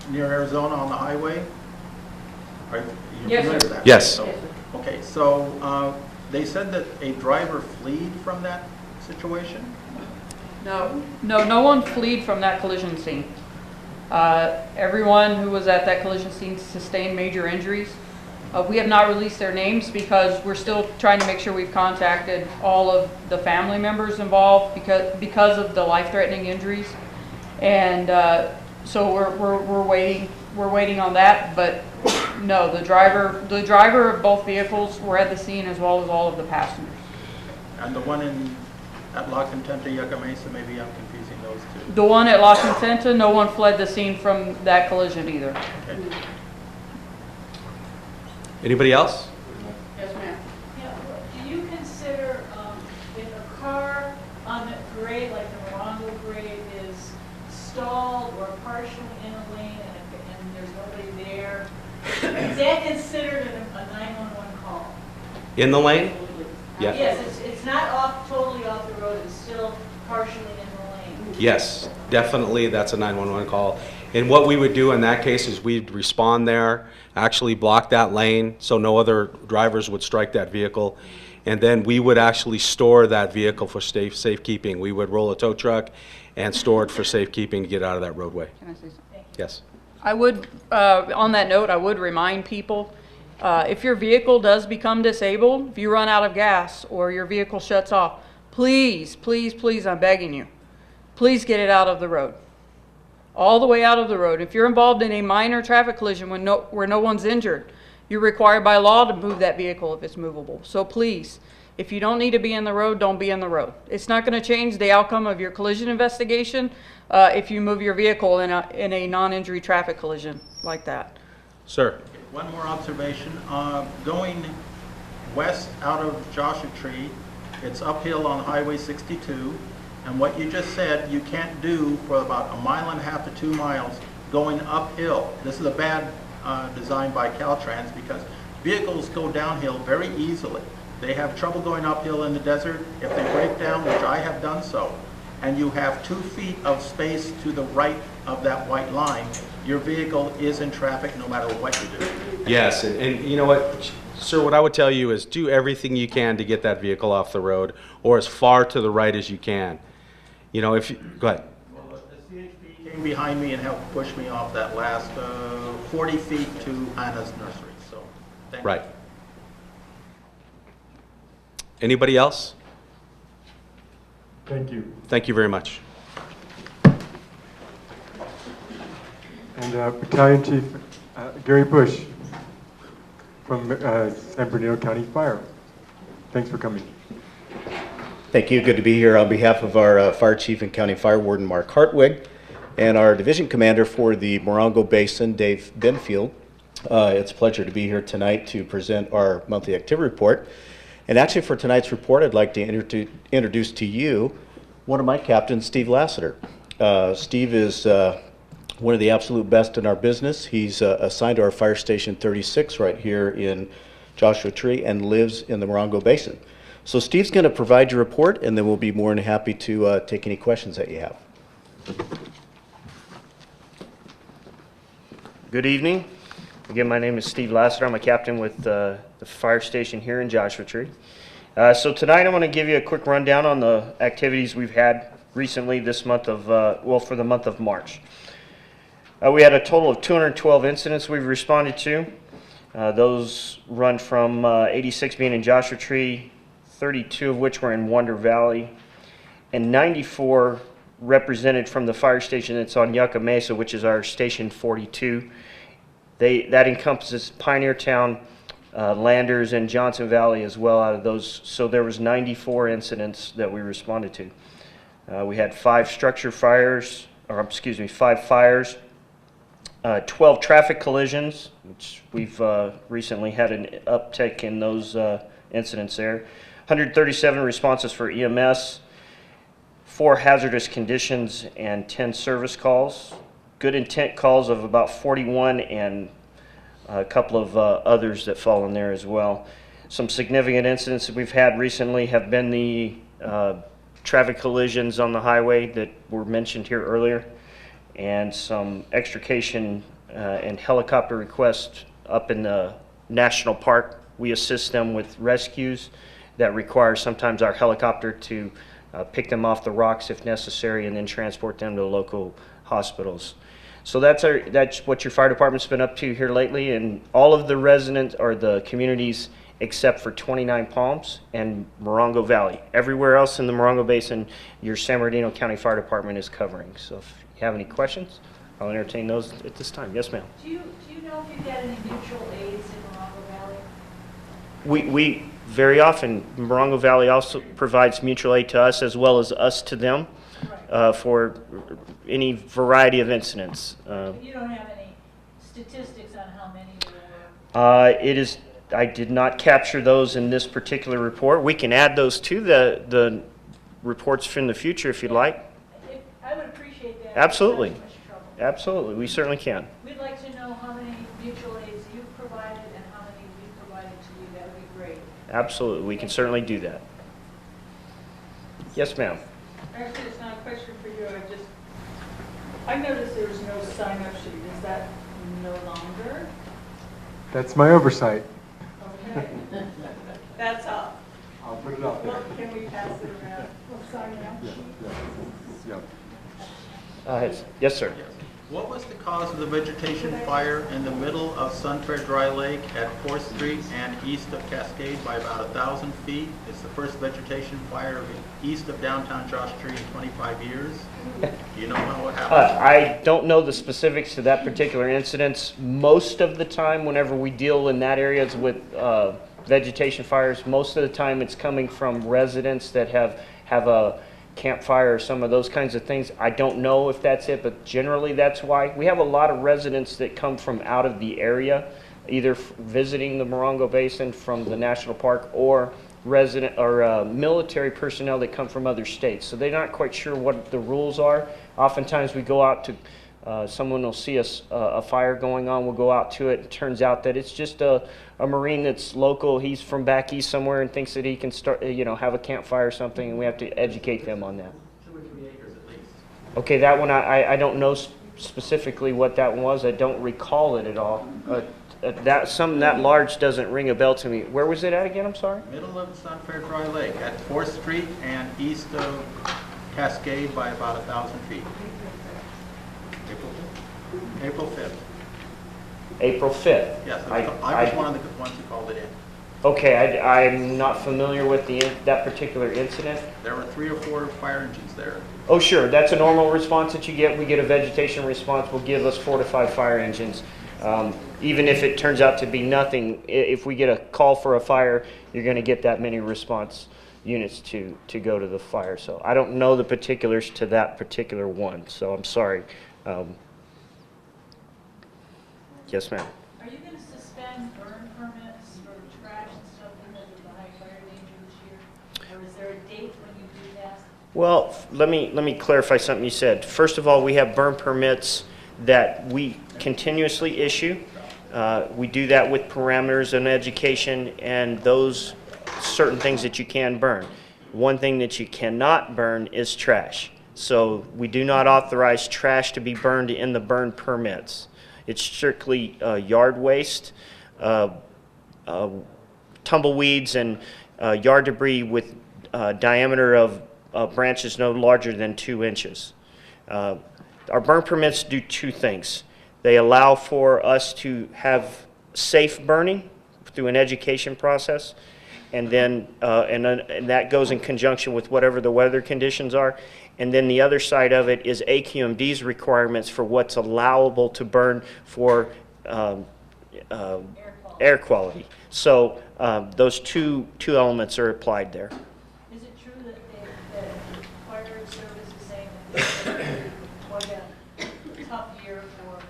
near Arizona on the highway. Are you familiar with that? Yes. Okay, so they said that a driver fled from that situation? No one fled from that collision scene. Everyone who was at that collision scene sustained major injuries. We have not released their names because we're still trying to make sure we've contacted all of the family members involved because of the life-threatening injuries, and so we're waiting on that. But no, the driver of both vehicles were at the scene as well as all of the passengers. And the one at La Contenta, Yucca Mesa, maybe I'm confusing those two. The one at La Contenta, no one fled the scene from that collision either. Okay. Anybody else? Yes, ma'am. Yeah, do you consider if a car on the grade, like the Morongo grade, is stalled or partially in a lane and there's nobody there, is that considered a 911 call? In the lane? Yeah. Yes, it's not totally off the road, it's still partially in the lane. Yes, definitely that's a 911 call. And what we would do in that case is we'd respond there, actually block that lane so no other drivers would strike that vehicle. And then we would actually store that vehicle for safekeeping. We would roll a tow truck and store it for safekeeping to get out of that roadway. Can I say something? Yes. I would, on that note, I would remind people, if your vehicle does become disabled, if you run out of gas or your vehicle shuts off, please, please, please, I'm begging you, please get it out of the road. All the way out of the road. If you're involved in a minor traffic collision where no one's injured, you're required by law to move that vehicle if it's movable. So please, if you don't need to be in the road, don't be in the road. It's not going to change the outcome of your collision investigation if you move your vehicle in a non-injury traffic collision like that. Sir. One more observation. Going west out of Joshua Tree, it's uphill on Highway 62, And what you just said, you can't do for about 1.5 to 2 miles going uphill. This is a bad design by Caltrans because vehicles go downhill very easily. They have trouble going uphill in the desert. If they break down, which I have done so, and you have 2 feet of space to the right of that white line, your vehicle is in traffic no matter what you do. Yes, and you know what, sir, what I would tell you is do everything you can to get that vehicle off the road or as far to the right as you can. You know, if you, go ahead. Well, the CHP came behind me and helped push me off that last 40 feet to Hannah's nursery, so thank you. Right. Anybody else? Thank you. Thank you very much. And Battalion Chief Gary Bush from San Bernardino County Fire. Thanks for coming. Thank you. Good to be here on behalf of our Fire Chief and County Fire Warden Mark Hartwig and our Division Commander for the Morongo Basin, Dave Benfield. It's a pleasure to be here tonight to present our monthly activity report. And actually for tonight's report, I'd like to introduce to you one of my captains, Steve Lassiter. Steve is one of the absolute best in our business. He's assigned to our Fire Station 36 right here in Joshua Tree and lives in the Morongo Basin. So Steve's going to provide your report, and then we'll be more than happy to take any questions that you have. Good evening. Again, my name is Steve Lassiter. I'm a captain with the fire station here in Joshua Tree. So tonight I'm going to give you a quick rundown on the activities we've had recently this month of, well, for the month of March. We had a total of 212 incidents we've responded to. Those run from 86 being in Joshua Tree, 32 of which were in Wonder Valley, and 94 represented from the fire station that's on Yucca Mesa, which is our Station 42. That encompasses Pioneer Town, Landers, and Johnson Valley as well out of those. So there was 94 incidents that we responded to. We had 5 structure fires, or excuse me, 5 fires, 12 traffic collisions, which we've recently had an uptick in those incidents there. 137 responses for EMS, 4 hazardous conditions, and 10 service calls. Good intent calls of about 41, and a couple of others that fall in there as well. Some significant incidents that we've had recently have been the traffic collisions on the highway that were mentioned here earlier, and some extrication and helicopter requests up in the national park. We assist them with rescues that require sometimes our helicopter to pick them off the rocks if necessary and then transport them to local hospitals. So that's what your fire department's been up to here lately, and all of the residents or the communities except for 29 Palms and Morongo Valley. Everywhere else in the Morongo Basin, your San Bernardino County Fire Department is covering. So if you have any questions, I'll entertain those at this time. Yes, ma'am. Do you know if you get any mutual aids in Morongo Valley? We very often, Morongo Valley also provides mutual aid to us as well as us to them for any variety of incidents. You don't have any statistics on how many there were? I did not capture those in this particular report. We can add those to the reports from the future if you'd like. I would appreciate that. Absolutely. Absolutely. We certainly can. We'd like to know how many mutual aids you've provided and how many we've provided to you. That would be great. Absolutely. We can certainly do that. Yes, ma'am. Actually, it's not a question for you. I noticed there was no sign-up sheet. Is that no longer? That's my oversight. Okay. That's all. I'll put it out there. Well, can we pass it around? We'll sign out. Yes, sir. What was the cause of the vegetation fire in the middle of Sunfair Dry Lake at 4th Street and east of Cascade by about 1,000 feet? It's the first vegetation fire east of downtown Josh Tree in 25 years. Do you know what happened? I don't know the specifics to that particular incident. Most of the time, whenever we deal in that areas with vegetation fires, most of the time it's coming from residents that have a campfire or some of those kinds of things. I don't know if that's it, but generally that's why. We have a lot of residents that come from out of the area, either visiting the Morongo Basin from the national park or resident or military personnel that come from other states. So they're not quite sure what the rules are. Oftentimes we go out to, someone will see a fire going on, we'll go out to it. It turns out that it's just a Marine that's local. He's from back east somewhere and thinks that he can start, have a campfire or something, and we have to educate them on that. 2 or 3 acres at least. Okay, that one, I don't know specifically what that one was. I don't recall it at all. Something that large doesn't ring a bell to me. Where was it at again? I'm sorry? Middle of Sunfair Dry Lake at 4th Street and east of Cascade by about 1,000 feet. April 5th. April 5th. Yes, I was one of the ones who called it in. Okay, I'm not familiar with that particular incident. There were 3 or 4 fire engines there. Oh, sure. That's a normal response that you get. We get a vegetation response. Will give us 4 to 5 fire engines. Even if it turns out to be nothing, if we get a call for a fire, you're going to get that many response units to go to the fire. So I don't know the particulars to that particular one, so I'm sorry. Yes, ma'am. Are you going to suspend burn permits for trash and stuff because of the high fire danger this year? Or is there a date when you do that? Well, let me clarify something you said. First of all, we have burn permits that we continuously issue. We do that with parameters and education and those certain things that you can burn. One thing that you cannot burn is trash. So we do not authorize trash to be burned in the burn permits. It's strictly yard waste, tumbleweeds, and yard debris with diameter of branches no larger than 2 inches. Our burn permits do 2 things. They allow for us to have safe burning through an education process, and then and that goes in conjunction with whatever the weather conditions are. And then the other side of it is AQMD's requirements for what's allowable to burn for air quality. So those two elements are applied there. Is it true that the fire service is saying that this is quite a tough year for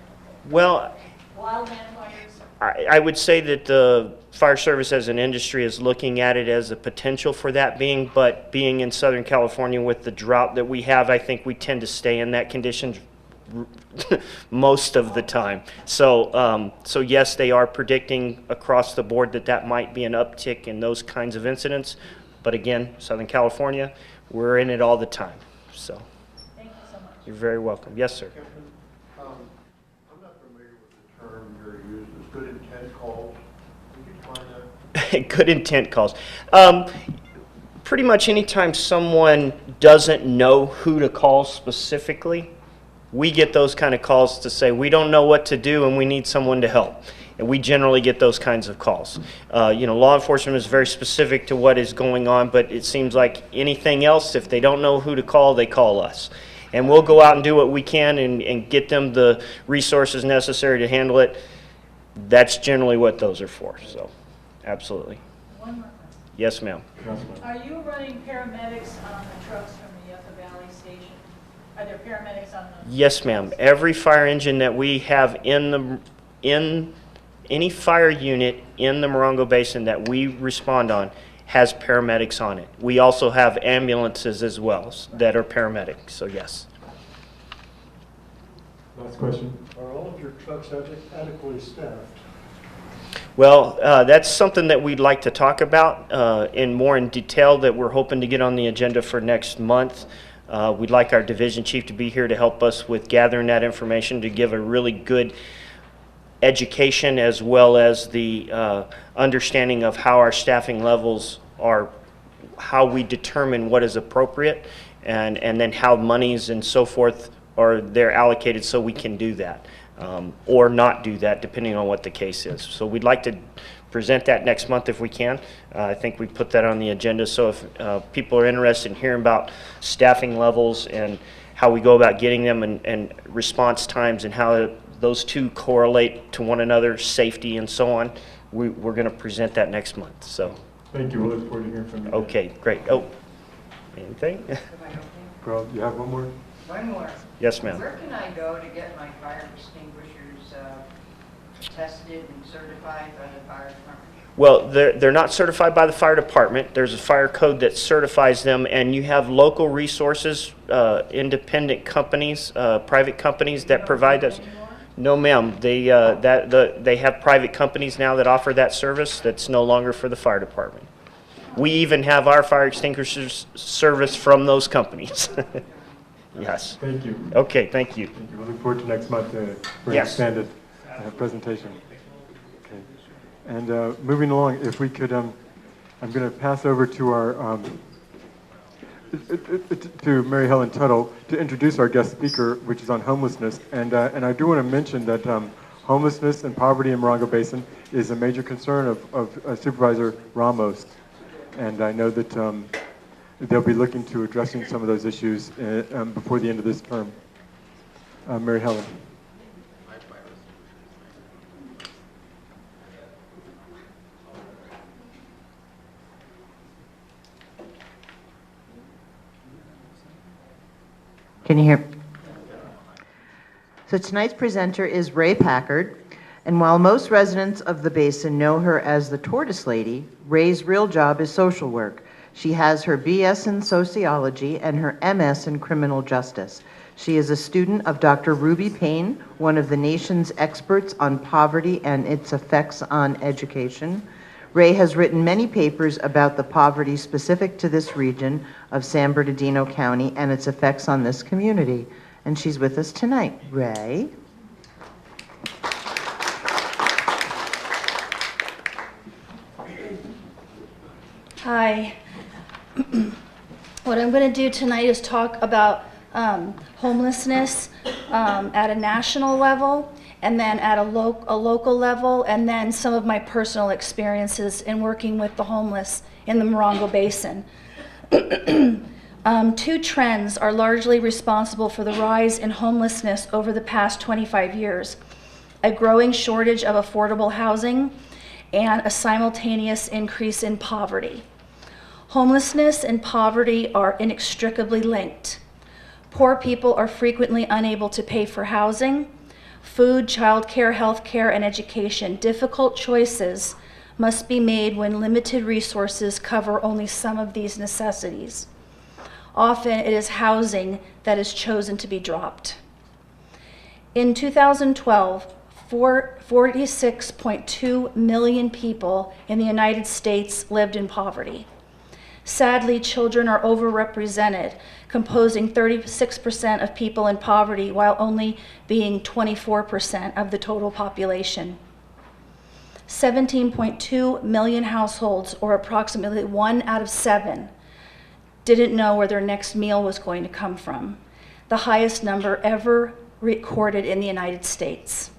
wildland fires? I would say that the fire service as an industry is looking at it as a potential for that being, but being in Southern California with the drought that we have, I think we tend to stay in that condition most of the time. So, so yes, they are predicting across the board that that might be an uptick in those kinds of incidents. But again, Southern California, we're in it all the time. So, thank you so much. You're very welcome. Yes, sir. I'm not familiar with the term you're using, is good intent calls. Can you define that? Good intent calls. Pretty much anytime someone doesn't know who to call specifically, we get those kind of calls to say we don't know what to do and we need someone to help. And we generally get those kinds of calls. Law enforcement is very specific to what is going on, but it seems like anything else, if they don't know who to call, they call us. And we'll go out and do what we can and get them the resources necessary to handle it. That's generally what those are for. So, absolutely. One more question. Yes, ma'am. Are you running paramedics on the trucks from the Yucca Valley station? Are there paramedics on the... Yes, ma'am. Every fire engine that we have in any fire unit in the Morongo Basin that we respond on has paramedics on it. We also have ambulances as well that are paramedics, so yes. Last question. Are all of your trucks adequately staffed? Well, that's something that we'd like to talk about more in detail that we're hoping to get on the agenda for next month. We'd like our division chief to be here to help us with gathering that information to give a really good education as well as the understanding of how our staffing levels are, how we determine what is appropriate, and then how monies and so forth are they're allocated so we can do that or not do that depending on what the case is. So we'd like to present that next month if we can. I think we put that on the agenda, so if people are interested in hearing about staffing levels and how we go about getting them and response times and how those two correlate to one another, safety and so on, we're going to present that next month. So, thank you. We'll look forward to hearing from you. Okay, great. Oh, anything? Girl, you have one more? One more. Yes, ma'am. Where can I go to get my fire extinguishers tested and certified by the fire department? Well, they're not certified by the fire department. There's a fire code that certifies them, and you have local resources, independent companies, private companies that provide us. No, ma'am. They have private companies now that offer that service. That's no longer for the fire department. We even have our fire extinguishers service from those companies. Yes. Thank you. Okay, thank you. Thank you. We look forward to next month for an Yes. expanded presentation. Okay. And moving along, if we could, I'm going to pass over to our to Mary Helen Tuttle to introduce our guest speaker, which is on homelessness. And I do want to mention that homelessness and poverty in Morongo Basin is a major concern of Supervisor Ramos. And I know that they'll be looking to addressing some of those issues before the end of this term. Mary Helen. Can you hear? So tonight's presenter is Ray Packard, and while most residents of the Basin know her as the Tortoise Lady, Ray's real job is social work. She has her BS in sociology and her MS in criminal justice. She is a student of Dr. Ruby Payne, one of the nation's experts on poverty and its effects on education. Ray has written many papers about the poverty specific to this region of San Bernardino County and its effects on this community. And she's with us tonight. Ray? Hi. What I'm going to do tonight is talk about homelessness at a national level, and then at a local level, and then some of my personal experiences in working with the homeless in the Morongo Basin. Two trends are largely responsible for the rise in homelessness over the past 25 years: a growing shortage of affordable housing and a simultaneous increase in poverty. Homelessness and poverty are inextricably linked. Poor people are frequently unable to pay for housing, food, childcare, healthcare, and education. Difficult choices must be made when limited resources cover only some of these necessities. Often it is housing that is chosen to be dropped. In 2012, 46.2 million people in the United States lived in poverty. Sadly, children are overrepresented, composing 36% of people in poverty while only being 24% of the total population. 17.2 million households, or approximately 1 out of 7, didn't know where their next meal was going to come from, the highest number ever recorded in the United States.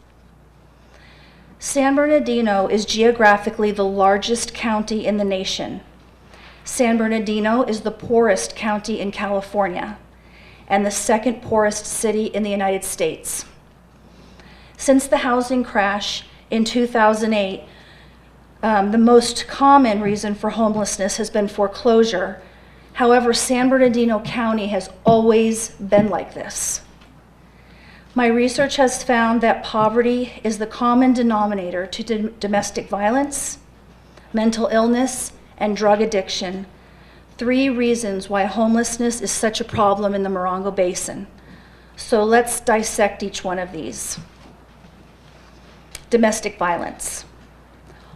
San Bernardino is geographically the largest county in the nation. San Bernardino is the poorest county in California and the second poorest city in the United States. Since the housing crash in 2008, the most common reason for homelessness has been foreclosure. However, San Bernardino County has always been like this. My research has found that poverty is the common denominator to domestic violence, mental illness, and drug addiction, 3 reasons why homelessness is such a problem in the Morongo Basin. So let's dissect each one of these. Domestic violence.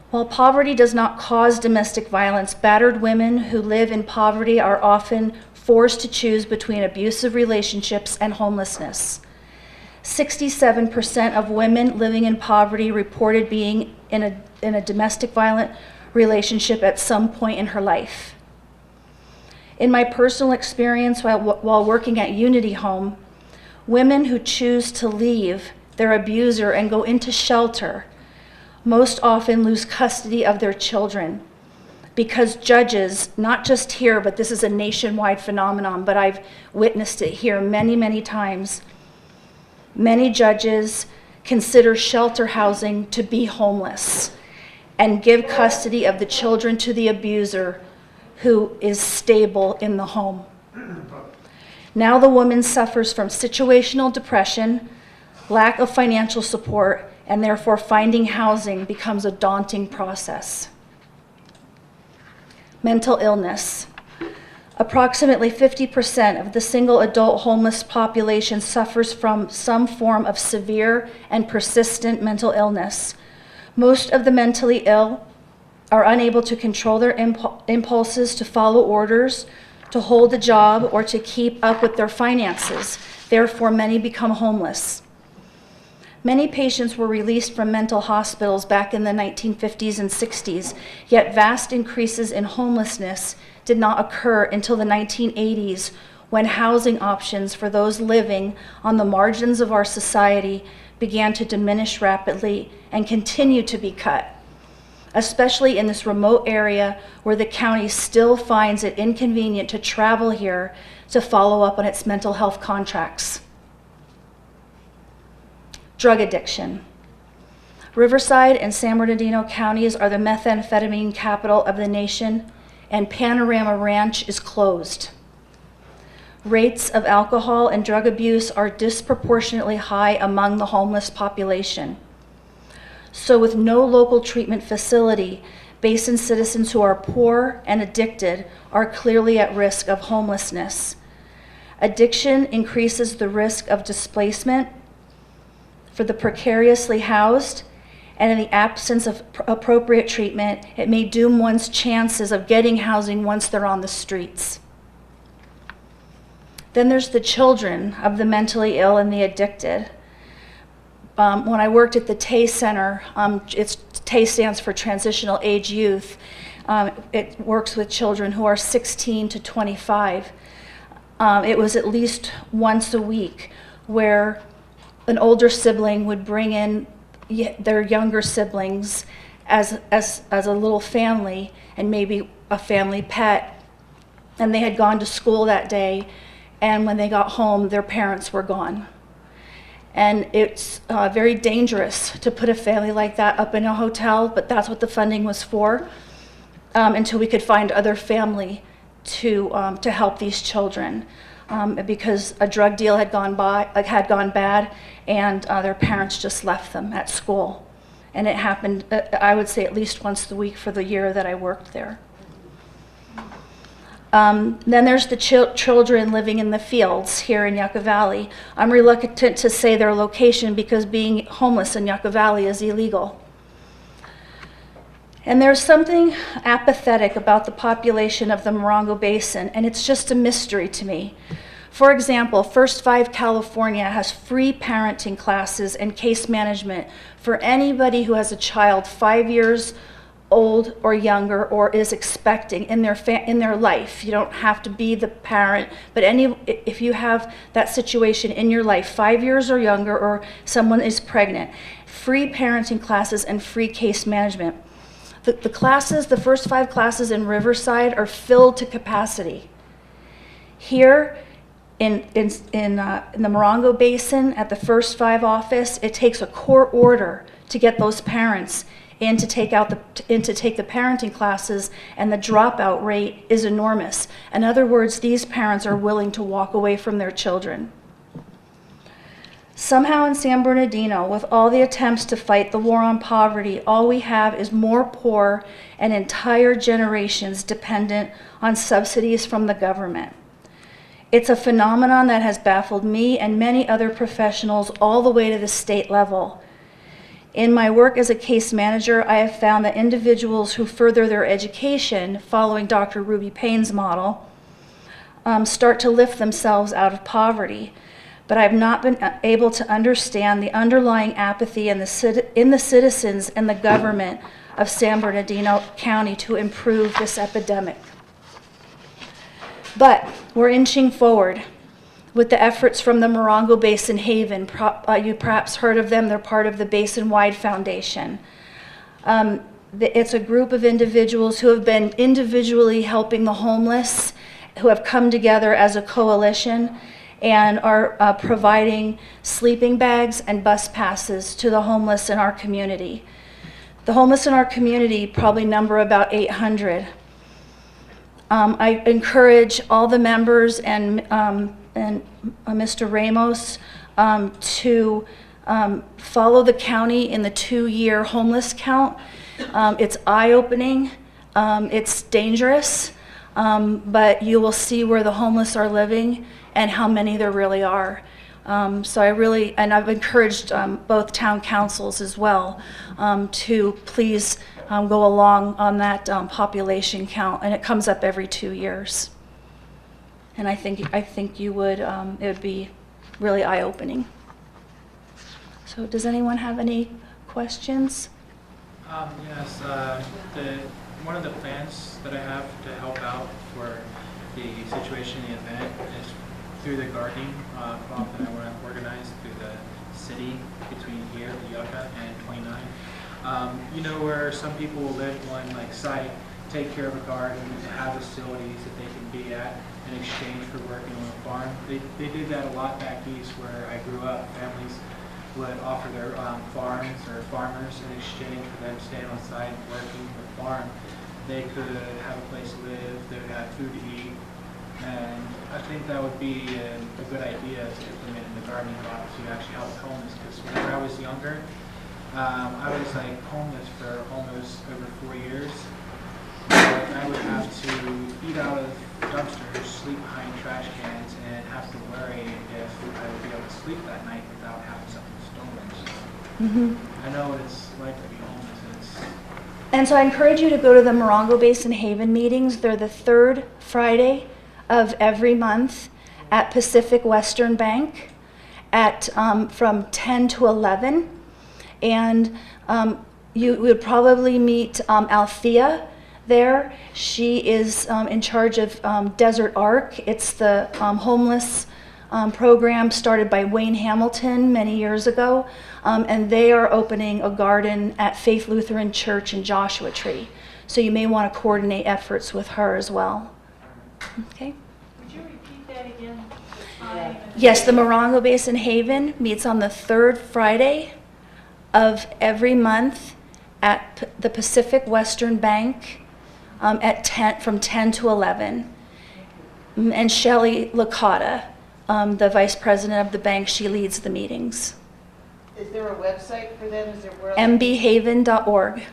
While poverty does not cause domestic violence, battered women who live in poverty are often forced to choose between abusive relationships and homelessness. 67% of women living in poverty reported being in a domestic violent relationship at some point in her life. In my personal experience while working at Unity Home, women who choose to leave their abuser and go into shelter most often lose custody of their children because judges, not just here, but this is a nationwide phenomenon, but I've witnessed it here many, many times. Many judges consider shelter housing to be homeless and give custody of the children to the abuser who is stable in the home. Now the woman suffers from situational depression, lack of financial support, and therefore finding housing becomes a daunting process. mental illness. Approximately 50% of the single adult homeless population suffers from some form of severe and persistent mental illness. Most of the mentally ill are unable to control their impulses to follow orders, to hold a job, or to keep up with their finances. Therefore, many become homeless. Many patients were released from mental hospitals back in the 1950s and 60s, yet vast increases in homelessness did not occur until the 1980s, when housing options for those living on the margins of our society began to diminish rapidly and continue to be cut, especially in this remote area where the county still finds it inconvenient to travel here to follow up on its mental health contracts. Drug addiction. Riverside and San Bernardino counties are the methamphetamine capital of the nation, and Panorama Ranch is closed. Rates of alcohol and drug abuse are disproportionately high among the homeless population. So with no local treatment facility, Basin citizens who are poor and addicted are clearly at risk of homelessness. Addiction increases the risk of displacement for the precariously housed, and in the absence of appropriate treatment, it may doom one's chances of getting housing once they're on the streets. Then there's the children of the mentally ill and the addicted. When I worked at the TAY Center, TAY stands for Transitional Age Youth. It works with children who are 16 to 25. It was at least once a week where an older sibling would bring in their younger siblings as a little family, and maybe a family pet, and they had gone to school that day, and when they got home, their parents were gone. And it's very dangerous to put a family like that up in a hotel, but that's what the funding was for, until we could find other family to help these children, because a drug deal had gone bad, and their parents just left them at school. And it happened, I would say, at least once a week for the year that I worked there. Then there's the children living in the fields here in Yucca Valley. I'm reluctant to say their location because being homeless in Yucca Valley is illegal. And there's something apathetic about the population of the Morongo Basin, and it's just a mystery to me. For example, First 5 California has free parenting classes and case management for anybody who has a child 5 years old or younger or is expecting in their life. You don't have to be the parent, but if you have that situation in your life, 5 years or younger, or someone is pregnant, free parenting classes and free case management. The classes, the First 5 classes in Riverside are filled to capacity. Here in the Morongo Basin at the First 5 office, it takes a court order to get those parents in to take the parenting classes, and the dropout rate is enormous. In other words, these parents are willing to walk away from their children. Somehow in San Bernardino, with all the attempts to fight the war on poverty, all we have is more poor and entire generations dependent on subsidies from the government. It's a phenomenon that has baffled me and many other professionals all the way to the state level. In my work as a case manager, I have found that individuals who further their education, following Dr. Ruby Payne's model, start to lift themselves out of poverty. But I've not been able to understand the underlying apathy in the citizens and the government of San Bernardino County to improve this epidemic. But we're inching forward with the efforts from the Morongo Basin Haven. You perhaps heard of them. They're part of the Basin-wide Foundation. It's a group of individuals who have been individually helping the homeless, who have come together as a coalition and are providing sleeping bags and bus passes to the homeless in our community. The homeless in our community probably number about 800. I encourage all the members and Mr. Ramos to follow the county in the 2-year homeless count. It's eye-opening. It's dangerous, but you will see where the homeless are living and how many there really are. So and I've encouraged both town councils as well to please go along on that population count, and it comes up every 2 years. And I think you would, it would be really eye-opening. So does anyone have any questions? Yes, one of the plans that I have to help out for the situation in the event is through the gardening crop that I want to organize through the city between here, Yucca, and 29. You know, where some people will live on like site, take care of a garden, have facilities that they can be at in exchange for working on a farm. They did that a lot back east where I grew up. Families would offer their farms or farmers in exchange for them staying on site and working the farm. They could have a place to live, they would have food to eat, and I think that would be a good idea to implement in the gardening crop to actually help the homeless. Because whenever I was younger, I was like homeless for almost over 4 years. I would have to eat out of dumpsters, sleep behind trash cans, and have to worry if I would be able to sleep that night without having something stolen. So I know what it's like to be homeless. And so I encourage you to go to the Morongo Basin Haven meetings. They're the 3rd Friday of every month at Pacific Western Bank at from 10 to 11. And you would probably meet Althea there. She is in charge of Desert Arc. It's the homeless program started by Wayne Hamilton many years ago. And they are opening a garden at Faith Lutheran Church in Joshua Tree. So you may want to coordinate efforts with her as well. Okay. Would you repeat that again? Yes, the Morongo Basin Haven meets on the 3rd Friday of every month at the Pacific Western Bank from 10 to 11. And Shelley Licata, the vice president of the bank, she leads the meetings. Is there a website for them? Is there where mbhaven.org.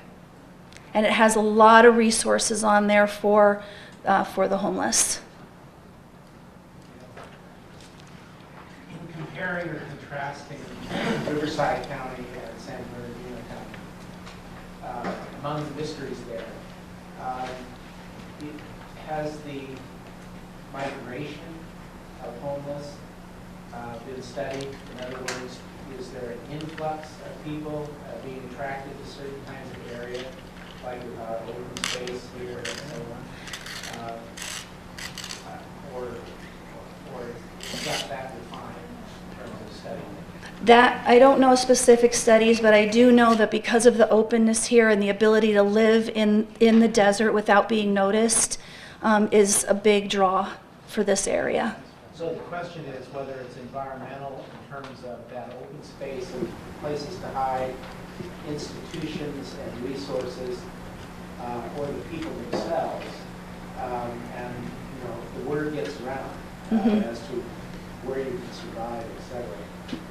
And it has a lot of resources on there for the homeless. In comparing or contrasting Riverside County and San Bernardino County, among the mysteries there, has the migration of homeless been studied? In other words, is there an influx of people being attracted to certain kinds of area, like open space here and so on? Or is that defined in terms of study? That, I don't know specific studies, but I do know that because of the openness here and the ability to live in the desert without being noticed is a big draw for this area. So the question is whether it's environmental in terms of that open space and places to hide, institutions and resources, or the people themselves. And the word gets around as to where you can survive, etc.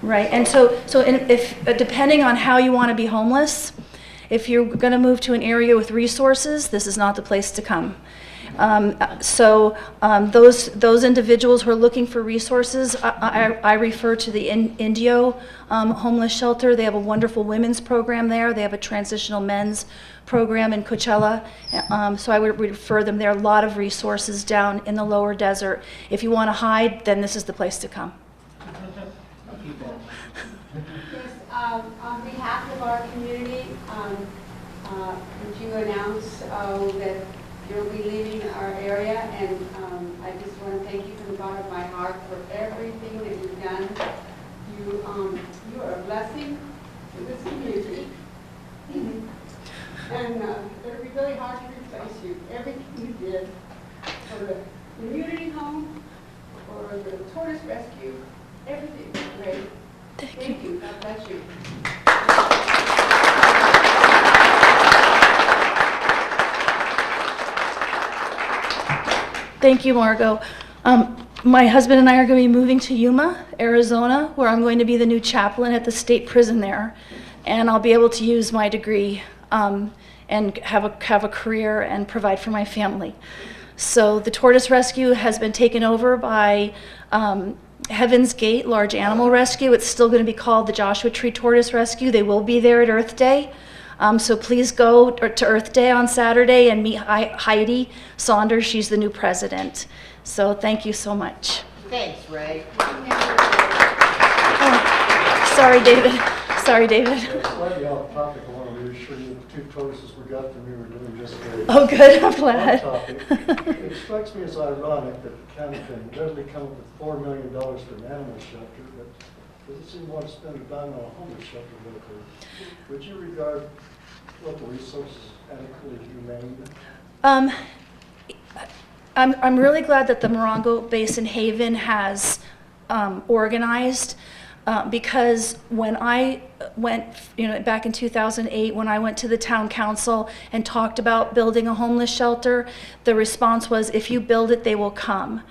Right, and so if depending on how you want to be homeless, if you're going to move to an area with resources, this is not the place to come. Those individuals who are looking for resources, I refer to the Indio homeless shelter. They have a wonderful women's program there. They have a transitional men's program in Coachella. So I would refer them there. A lot of resources down in the lower desert. If you want to hide, then this is the place to come. Yes, on behalf of our community, would you announce that you'll be leaving our area? And I just want to thank you from the bottom of my heart for everything that you've done. You are a blessing to this community. And it'll be really hard to replace you. Everything you did for the community home, for the tortoise rescue, everything was great. Thank you. God bless you. Thank you, Margot. My husband and I are going to be moving to Yuma, Arizona, where I'm going to be the new chaplain at the state prison there. And I'll be able to use my degree and have a career and provide for my family. So the tortoise rescue has been taken over by Heaven's Gate Large Animal Rescue. It's still going to be called the Joshua Tree Tortoise Rescue. They will be there at Earth Day. So please go to Earth Day on Saturday and meet Heidi Saunders. She's the new president. So thank you so much. Thanks, Ray. Oh, sorry, David. Sorry, David. Slightly off topic, I want to reassure you the 2 tortoises we got from you were doing just great. Oh, good. I'm glad. It strikes me as ironic that the county can readily come up with $4 million for an animal shelter, but doesn't seem to want to spend a dime on a homeless shelter locally. Would you regard local resources adequately humane? I'm really glad that the Morongo Basin Haven has organized because when I went, back in 2008, when I went to the town council and talked about building a homeless shelter, the response was, if you build it, they will come.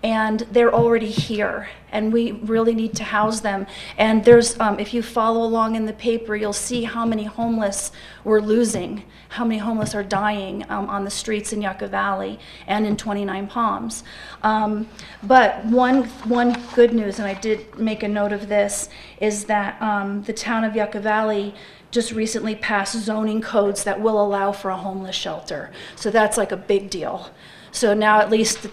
And they're already here, and we really need to house them. And there's, if you follow along in the paper, you'll see how many homeless we're losing, how many homeless are dying on the streets in Yucca Valley and in 29 Palms. But one good news, and I did make a note of this, is that the town of Yucca Valley just recently passed zoning codes that will allow for a homeless shelter. So that's like a big deal. So now at least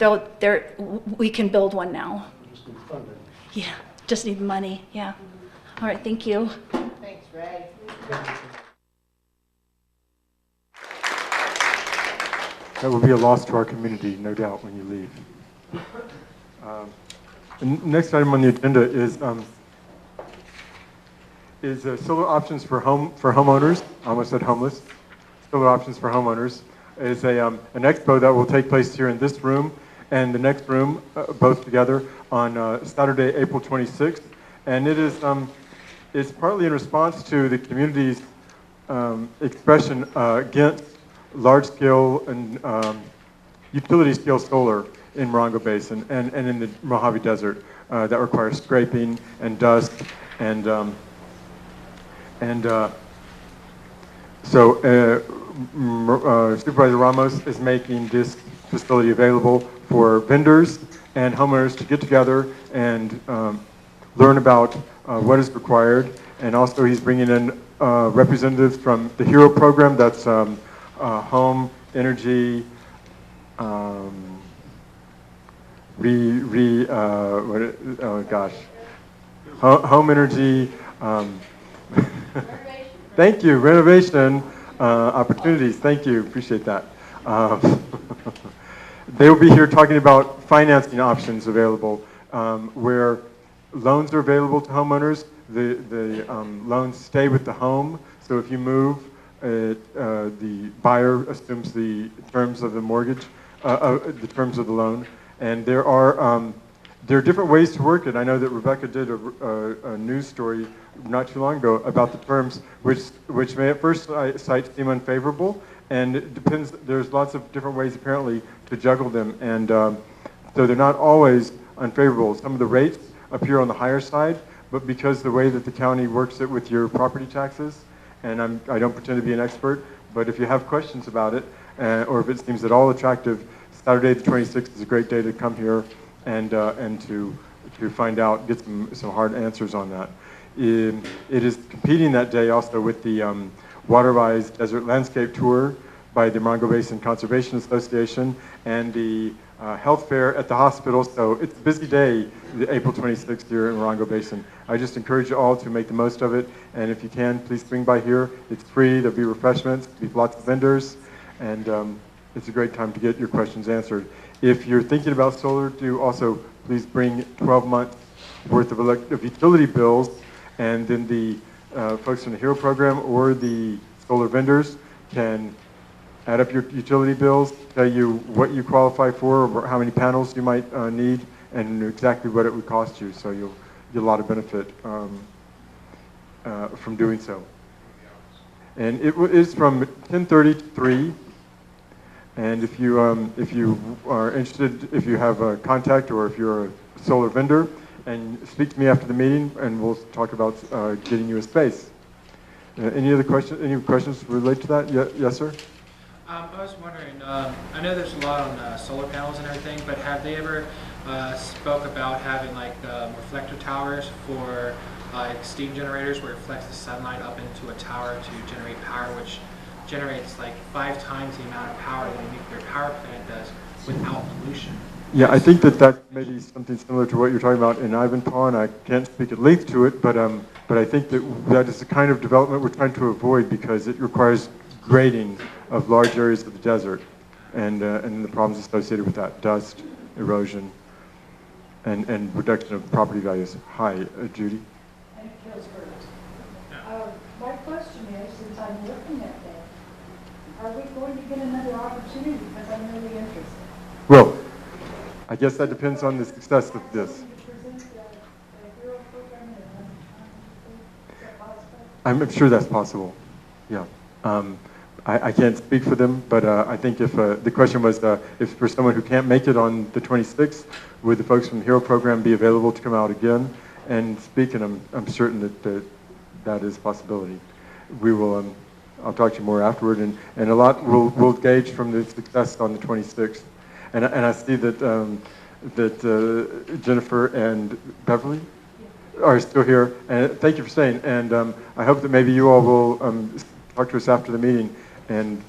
we can build one now. Just need funding. Yeah, just need money, yeah. All right, thank you. Thanks, Ray. That will be a loss to our community, no doubt, when you leave. The next item on the agenda is solar options for homeowners. I almost said homeless. Solar options for homeowners is an expo that will take place here in this room and the next room, both together, on Saturday, April 26th. And it is it's partly in response to the community's expression against large-scale and utility-scale solar in Morongo Basin and in the Mojave Desert that requires scraping and dust and Supervisor Ramos is making this facility available for vendors and homeowners to get together and learn about what is required. And also he's bringing in representatives from the HERO program, that's home energy, home energy, thank you, renovation opportunities. Thank you, appreciate that. They will be here talking about financing options available where loans are available to homeowners. The loans stay with the home, so if you move, the buyer assumes the terms of the mortgage, the terms of the loan, and there are different ways to work it. I know that Rebecca did a news story not too long ago about the terms, which may at first sight seem unfavorable, and it depends. There's lots of different ways apparently to juggle them, and so they're not always unfavorable. Some of the rates appear on the higher side, but because the way that the county works it with your property taxes, and I don't pretend to be an expert, but if you have questions about it, or if it seems at all attractive, Saturday the 26th is a great day to come here and to find out, get some hard answers on that. It is competing that day also with the Waterwise Desert Landscape Tour by the Morongo Basin Conservation Association and the health fair at the hospital. So it's a busy day, April 26th here in Morongo Basin. I just encourage you all to make the most of it, and if you can, please swing by here. It's free, there'll be refreshments, there'll be lots of vendors, and it's a great time to get your questions answered. If you're thinking about solar, do also please bring 12 months worth of utility bills, and then the folks from the HERO program or the solar vendors can add up your utility bills, tell you what you qualify for, or how many panels you might need, and exactly what it would cost you. So you'll get a lot of benefit from doing so. And it is from 10:30 to 3. And if you are interested, if you have a contact or if you're a solar vendor, and speak to me after the meeting, and we'll talk about getting you a space. Any other questions? Any questions related to that? Yes, sir. I was wondering, I know there's a lot on solar panels and everything, but have they ever spoke about having like reflector towers for like steam generators where it reflects the sunlight up into a tower to generate power, which generates like 5 times the amount of power that a nuclear power plant does without pollution? Yeah, I think that may be something similar to what you're talking about in Ivanpah, and I can't speak at length to it, but I think that is the kind of development we're trying to avoid because it requires grading of large areas of the desert and the problems associated with that, dust, erosion, and reduction of property values. Hi, Judy. And it kills birds. My question is, since I'm looking at that, are we going to get another opportunity? Because I'm really interested. Well, I guess that depends on the success of this. I'm sure that's possible. Yeah. I can't speak for them, but I think if the question was if for someone who can't make it on the 26th, would the folks from the HERO program be available to come out again and speak? And I'm certain that is a possibility. We will. I'll talk to you more afterward, and a lot we'll gauge from the success on the 26th. And I see that Jennifer and Beverly are still here. And thank you for staying. And I hope that maybe you all will talk to us after the meeting and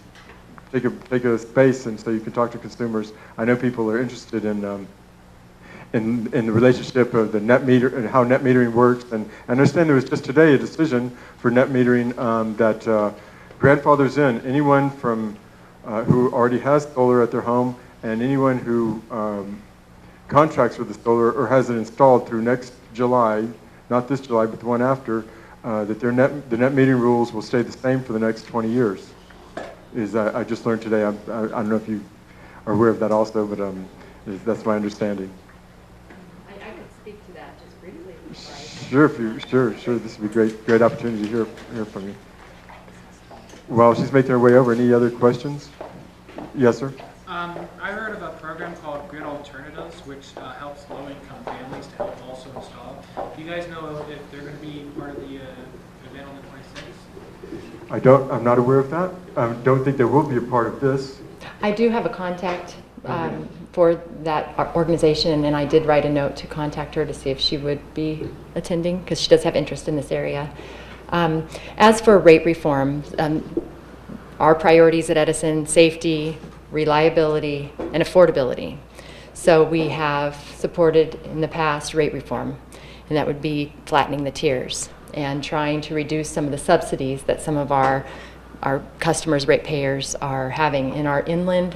take a space, and so you can talk to consumers. I know people are interested in the relationship of the net meter and how net metering works. And I understand there was just today a decision for net metering that grandfathers in anyone from who already has solar at their home and anyone who contracts with the solar or has it installed through next July, not this July, but the one after, that the net metering rules will stay the same for the next 20 years. I just learned today. I don't know if you are aware of that also, but that's my understanding. I could speak to that just briefly. Sure. This would be a great opportunity to hear from you. While she's making her way over, any other questions? Yes, sir. I heard of a program called Grid Alternatives, which helps low-income families to help also install. Do you guys know if they're going to be part of the event on the 26th? I'm not aware of that. I don't think they will be a part of this. I do have a contact for that organization, and I did write a note to contact her to see if she would be attending, because she does have interest in this area. As for rate reform, our priorities at Edison: safety, reliability, and affordability. So we have supported in the past rate reform, and that would be flattening the tiers and trying to reduce some of the subsidies that some of our customers, ratepayers, are having. In our inland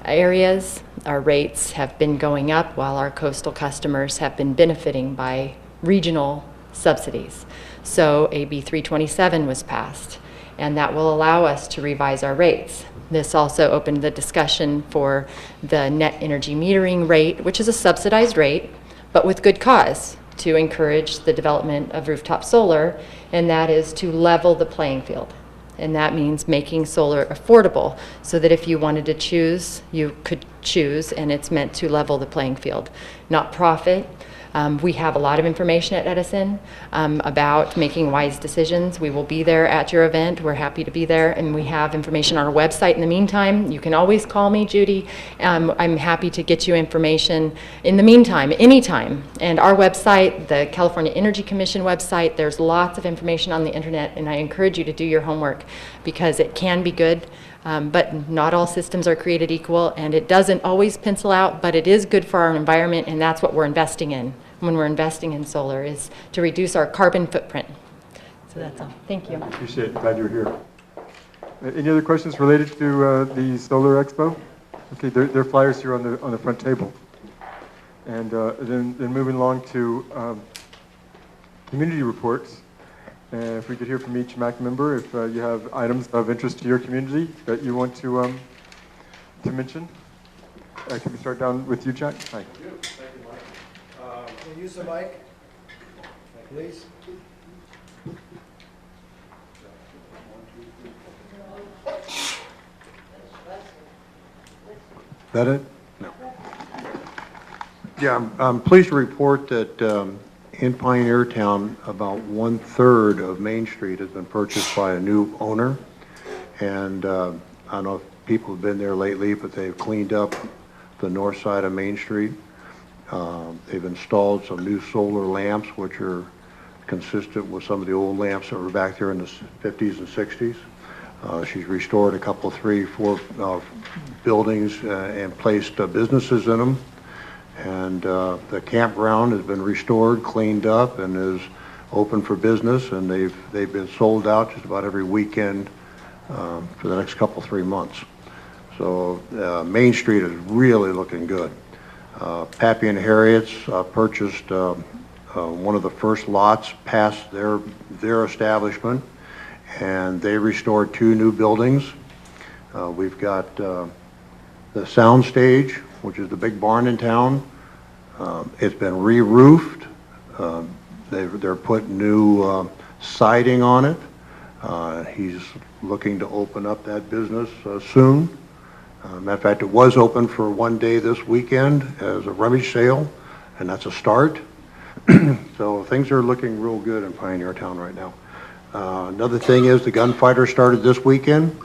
areas, our rates have been going up while our coastal customers have been benefiting by regional subsidies. So AB 327 was passed, and that will allow us to revise our rates. This also opened the discussion for the net energy metering rate, which is a subsidized rate, but with good cause, to encourage the development of rooftop solar, and that is to level the playing field. And that means making solar affordable so that if you wanted to choose, you could choose, and it's meant to level the playing field, not profit. We have a lot of information at Edison about making wise decisions. We will be there at your event. We're happy to be there, and we have information on our website in the meantime. You can always call me, Judy. I'm happy to get you information in the meantime, anytime. And our website, the California Energy Commission website, there's lots of information on the internet, and I encourage you to do your homework because it can be good. But not all systems are created equal, and it doesn't always pencil out, but it is good for our environment, and that's what we're investing in when we're investing in solar, is to reduce our carbon footprint. So that's all. Thank you. Appreciate it. Glad you're here. Any other questions related to the Solar Expo? Okay, there are flyers here on the front table. And then moving along to community reports. If we could hear from each MAC member, if you have items of interest to your community that you want to mention. Can we start down with you, Jack? Hi. Thank you, Mike. Can you use the mic, please? That it? No. Yeah, I'm pleased to report that in Pioneer Town, about 1/3 of Main Street has been purchased by a new owner. And I don't know if people have been there lately, but they've cleaned up the north side of Main Street. They've installed some new solar lamps, which are consistent with some of the old lamps that were back there in the 50s and 60s. She's restored a couple, 3, 4 buildings and placed businesses in them. And the campground has been restored, cleaned up, and is open for business. And they've been sold out just about every weekend for the next couple, 3 months. So Main Street is really looking good. Pappy and Harriet's purchased one of the first lots past their establishment, and they restored 2 new buildings. We've got the sound stage, which is the big barn in town. It's been re-roofed. They're putting new siding on it. He's looking to open up that business soon. Matter of fact, it was open for 1 day this weekend as a rummage sale, and that's a start. So things are looking real good in Pioneer Town right now. Another thing is the Gunfighter started this weekend.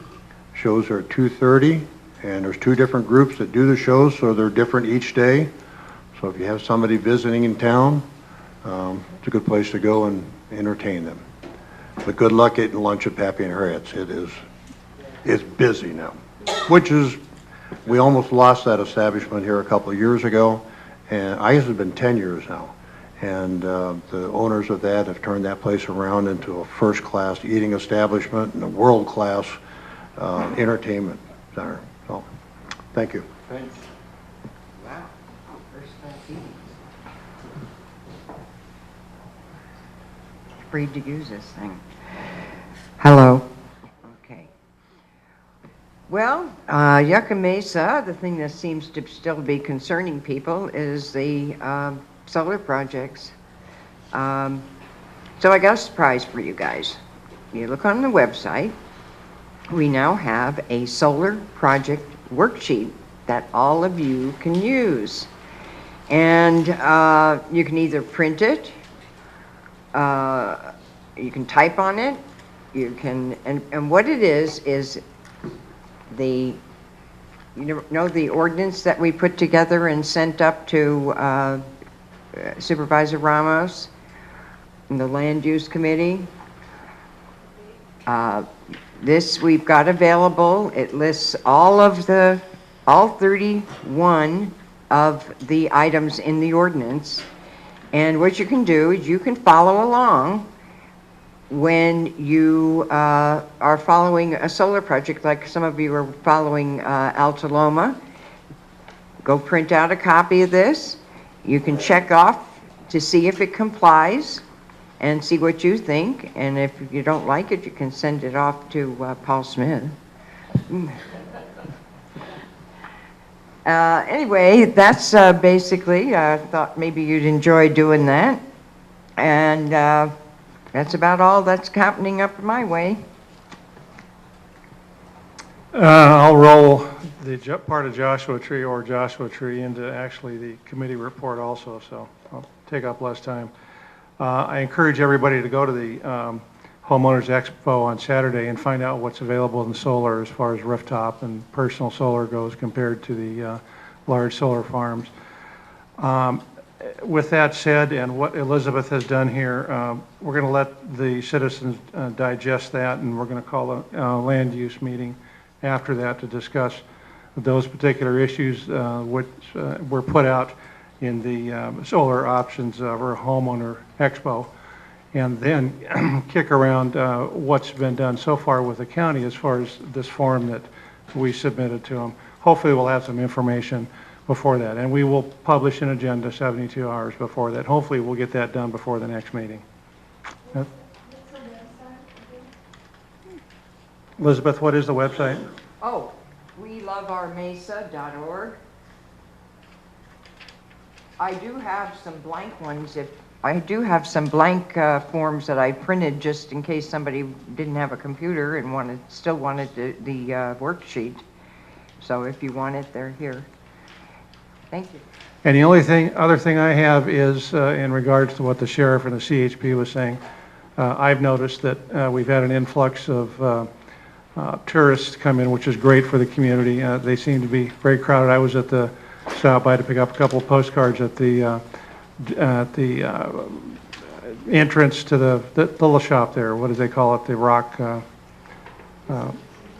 Shows are at 2:30, and there's 2 different groups that do the shows, so they're different each day. So if you have somebody visiting in town, it's a good place to go and entertain them. But good luck getting lunch at Pappy and Harriet's. It's busy now, which is, we almost lost that establishment here a couple of years ago, and I guess it's been 10 years now. And the owners of that have turned that place around into a first-class eating establishment and a world-class entertainment center. So, thank you. Thanks. Wow, first-class eating. Afraid to use this thing. Hello. Okay. Well, Yucca Mesa, the thing that seems to still be concerning people is the solar projects. So I got a surprise for you guys. You look on the website, we now have a solar project worksheet that all of you can use. And you can either print it, you can type on it, you can, and what it is the, you know the ordinance that we put together and sent up to Supervisor Ramos and the Land Use Committee? This we've got available. It lists all 31 of the items in the ordinance. And what you can do is you can follow along when you are following a solar project, like some of you are following Alta Loma. Go print out a copy of this. You can check off to see if it complies and see what you think. And if you don't like it, you can send it off to Paul Smith. Anyway, that's basically, I thought maybe you'd enjoy doing that. And that's about all that's happening up my way. I'll roll the part of Joshua Tree into actually the committee report also, so I'll take up less time. I encourage everybody to go to the Homeowners Expo on Saturday and find out what's available in solar as far as rooftop and personal solar goes compared to the large solar farms. With that said, and what Elizabeth has done here, we're going to let the citizens digest that, and we're going to call a land use meeting after that to discuss those particular issues which were put out in the solar options for homeowner expo, and then kick around what's been done so far with the county as far as this form that we submitted to them. Hopefully we'll have some information before that, and we will publish an agenda 72 hours before that. Hopefully we'll get that done before the next meeting. Elizabeth, what is the website? Oh, weloveourmesa.org. I do have some blank ones. I do have some blank forms that I printed just in case somebody didn't have a computer and still wanted the worksheet. So if you want it, they're here. Thank you. And the other thing I have is in regards to what the sheriff and the CHP was saying. I've noticed that we've had an influx of tourists come in, which is great for the community. They seem to be very crowded. I was at the stop by to pick up a couple of postcards at the entrance to the little shop there. What do they call it? The Rock.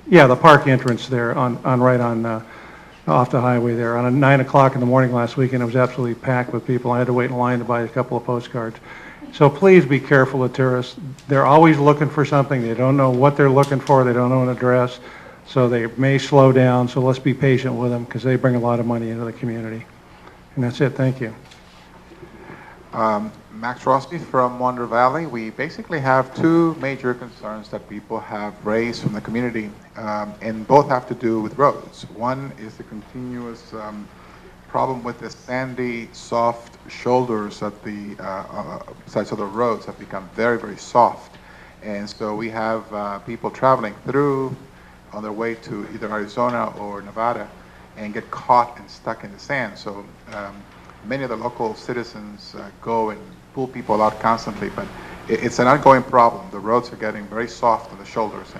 Yeah, the park entrance there right on off the highway there on 9 o'clock in the morning last weekend. It was absolutely packed with people. I had to wait in line to buy a couple of postcards. So please be careful of tourists. They're always looking for something. They don't know what they're looking for. They don't know an address. So they may slow down. So let's be patient with them because they bring a lot of money into the community. And that's it. Thank you. Max Rossi from Wonder Valley. We basically have two major concerns that people have raised from the community, and both have to do with roads. One is the continuous problem with the sandy, soft shoulders at the sides of the roads have become very, very soft. And so we have people traveling through on their way to either Arizona or Nevada and get caught and stuck in the sand. So many of the local citizens go and pull people out constantly, but it's an ongoing problem. The roads are getting very soft on the shoulders.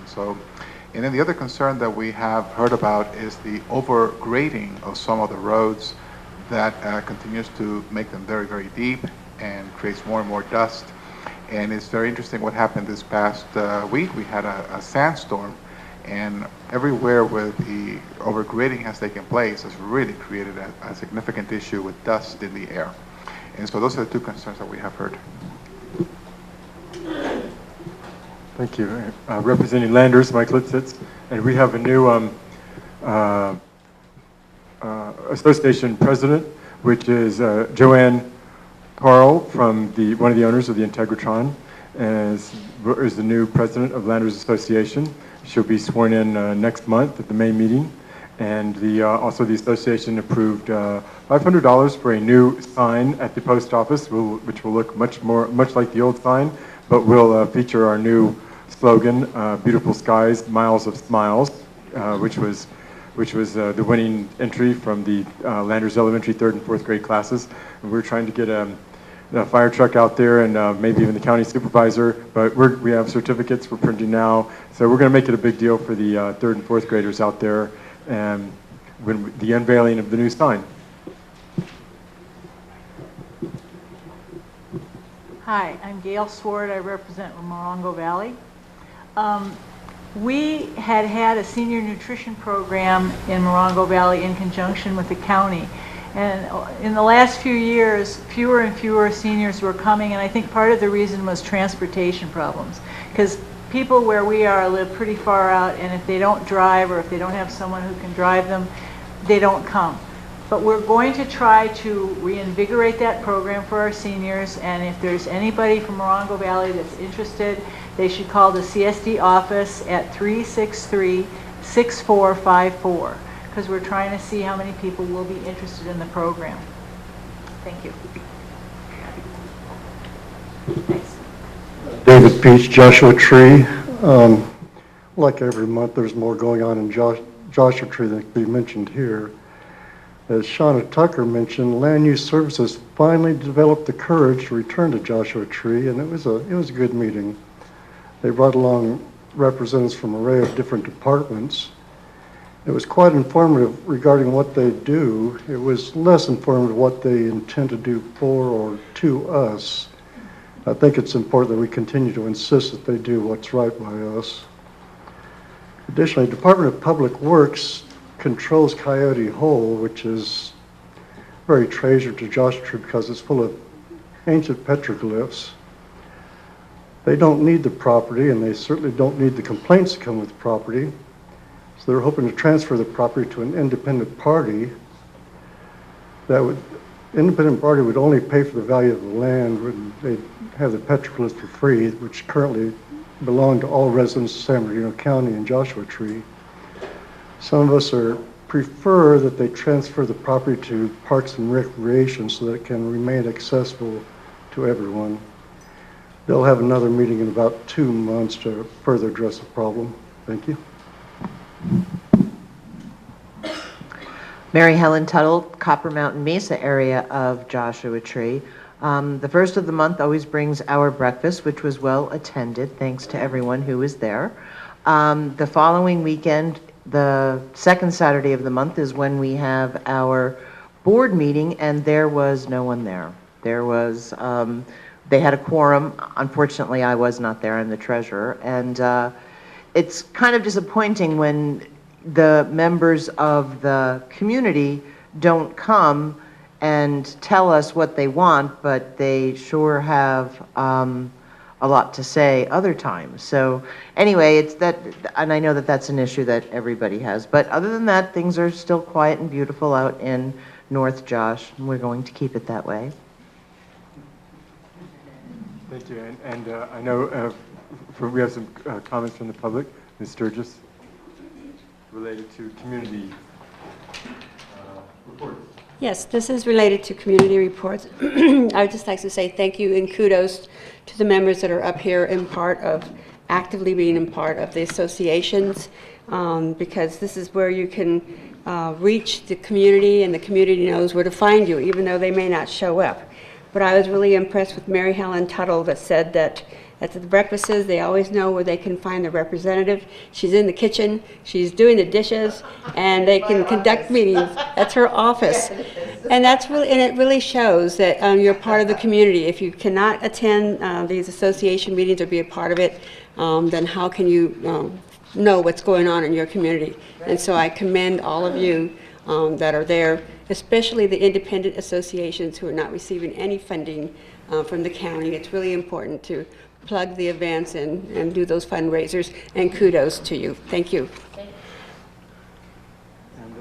And then the other concern that we have heard about is the overgrading of some of the roads that continues to make them very, very deep and creates more and more dust. And it's very interesting what happened this past week. We had a sandstorm, and everywhere where the overgrading has taken place has really created a significant issue with dust in the air. And so those are the two concerns that we have heard. Thank you. Representing Landers, Mike Litzitz, and we have a new association president, which is Joanne Carl from one of the owners of the Integratron, is the new president of Landers Association. She'll be sworn in next month at the May meeting. And also the association approved $500 for a new sign at the post office, which will look much like the old sign, but will feature our new slogan, "Beautiful Skies, Miles of Smiles," which was the winning entry from the Landers Elementary 3rd and 4th grade classes. And we're trying to get a fire truck out there and maybe even the county supervisor, but we have certificates we're printing now. So we're going to make it a big deal for the 3rd and 4th graders out there, and when the unveiling of the new sign. Hi, I'm Gail Sword. I represent Morongo Valley. We had a senior nutrition program in Morongo Valley in conjunction with the county. And in the last few years, fewer and fewer seniors were coming, and I think part of the reason was transportation problems. Because people where we are live pretty far out, and if they don't drive or if they don't have someone who can drive them, they don't come. But we're going to try to reinvigorate that program for our seniors, and if there's anybody from Morongo Valley that's interested, they should call the CSD office at 363-6454, because we're trying to see how many people will be interested in the program. Thank you. Thanks. David Peach, Joshua Tree. Like every month, there's more going on in Joshua Tree than can be mentioned here. As Shauna Tucker mentioned, Land Use Services finally developed the courage to return to Joshua Tree, and it was a good meeting. They brought along representatives from an array of different departments. It was quite informative regarding what they do. It was less informative what they intend to do for or to us. I think it's important that we continue to insist that they do what's right by us. Additionally, Department of Public Works controls Coyote Hole, which is very treasured to Joshua Tree because it's full of ancient petroglyphs. They don't need the property, and they certainly don't need the complaints that come with the property. So they're hoping to transfer the property to an independent party. Independent party would only pay for the value of the land when they have the petroglyphs for free, which currently belong to all residents of San Bernardino County and Joshua Tree. Some of us prefer that they transfer the property to Parks and Recreation so that it can remain accessible to everyone. They'll have another meeting in about 2 months to further address the problem. Thank you. Mary Helen Tuttle, Copper Mountain Mesa area of Joshua Tree. The first of the month always brings our breakfast, which was well attended, thanks to everyone who was there. The following weekend, the second Saturday of the month, is when we have our board meeting, and there was no one there. There was, they had a quorum. Unfortunately, I was not there. I'm the treasurer. And it's kind of disappointing when the members of the community don't come and tell us what they want, but they sure have a lot to say other times. So anyway, it's that, and I know that that's an issue that everybody has. But other than that, things are still quiet and beautiful out in North Josh, and we're going to keep it that way. Thank you. And I know we have some comments from the public. Ms. Sturgis, related to community reports. Yes, this is related to community reports. I would just like to say thank you and kudos to the members that are up here and actively being a part of the associations, because this is where you can reach the community, and the community knows where to find you, even though they may not show up. But I was really impressed with Mary Helen Tuttle that said that at the breakfasts, they always know where they can find the representative. She's in the kitchen, she's doing the dishes, and they can conduct meetings. That's her office. And that's really, and it really shows that you're part of the community. If you cannot attend these association meetings or be a part of it, then how can you know what's going on in your community? And so I commend all of you that are there, especially the independent associations who are not receiving any funding from the county. It's really important to plug the events and do those fundraisers, and kudos to you. Thank you. And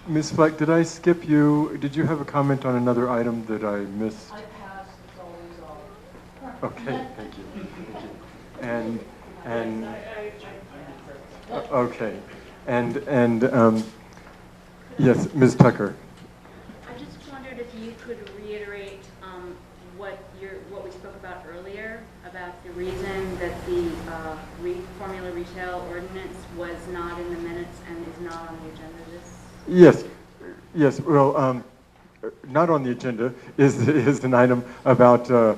Ms. Fleck, did I skip you? Did you have a comment on another item that I missed? I passed, it's always all. Okay, thank you. Thank you. And okay, and yes, Ms. Tucker. I just wondered if you could reiterate what we spoke about earlier about the reason that the formula retail ordinance was not in the minutes and is not on the agenda this. Yes. Well, not on the agenda is an item about a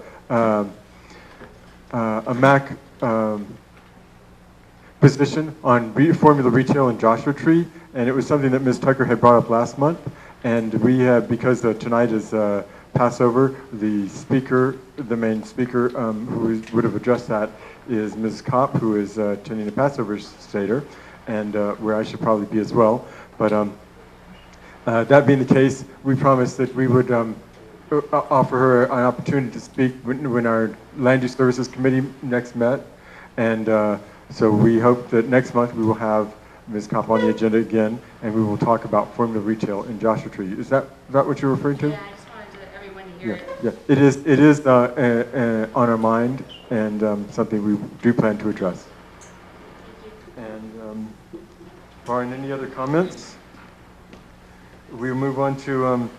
MAC position on formula retail in Joshua Tree, and it was something that Ms. Tucker had brought up last month, and we have, because tonight is Passover, the main speaker who would have addressed that is Ms. Kopp, who is attending the Passover Seder, and where I should probably be as well. But that being the case, we promised that we would offer her an opportunity to speak when our Land Use Services Committee next met, and so we hope that next month we will have Ms. Kopp on the agenda again, and we will talk about formula retail in Joshua Tree. Is that what you're referring to? Yeah, I just wanted everyone to hear it. Yeah, it is on our mind, and something we do plan to address. And barring any other comments, we'll move on to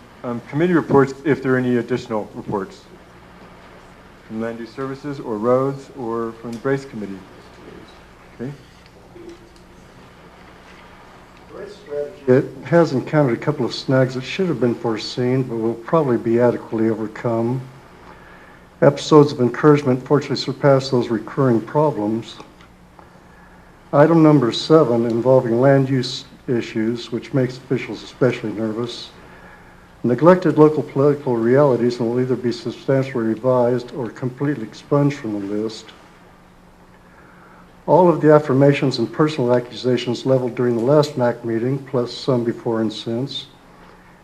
committee reports, if there are any additional reports from Land Use Services or Roads or from the Brace Committee. Okay. It has encountered a couple of snags that should have been foreseen, but will probably be adequately overcome. Episodes of encouragement fortunately surpass those recurring problems. Item number 7, involving land use issues, which makes officials especially nervous. Neglected local political realities will either be substantially revised or completely expunged from the list. All of the affirmations and personal accusations leveled during the last MAC meeting, plus some before and since,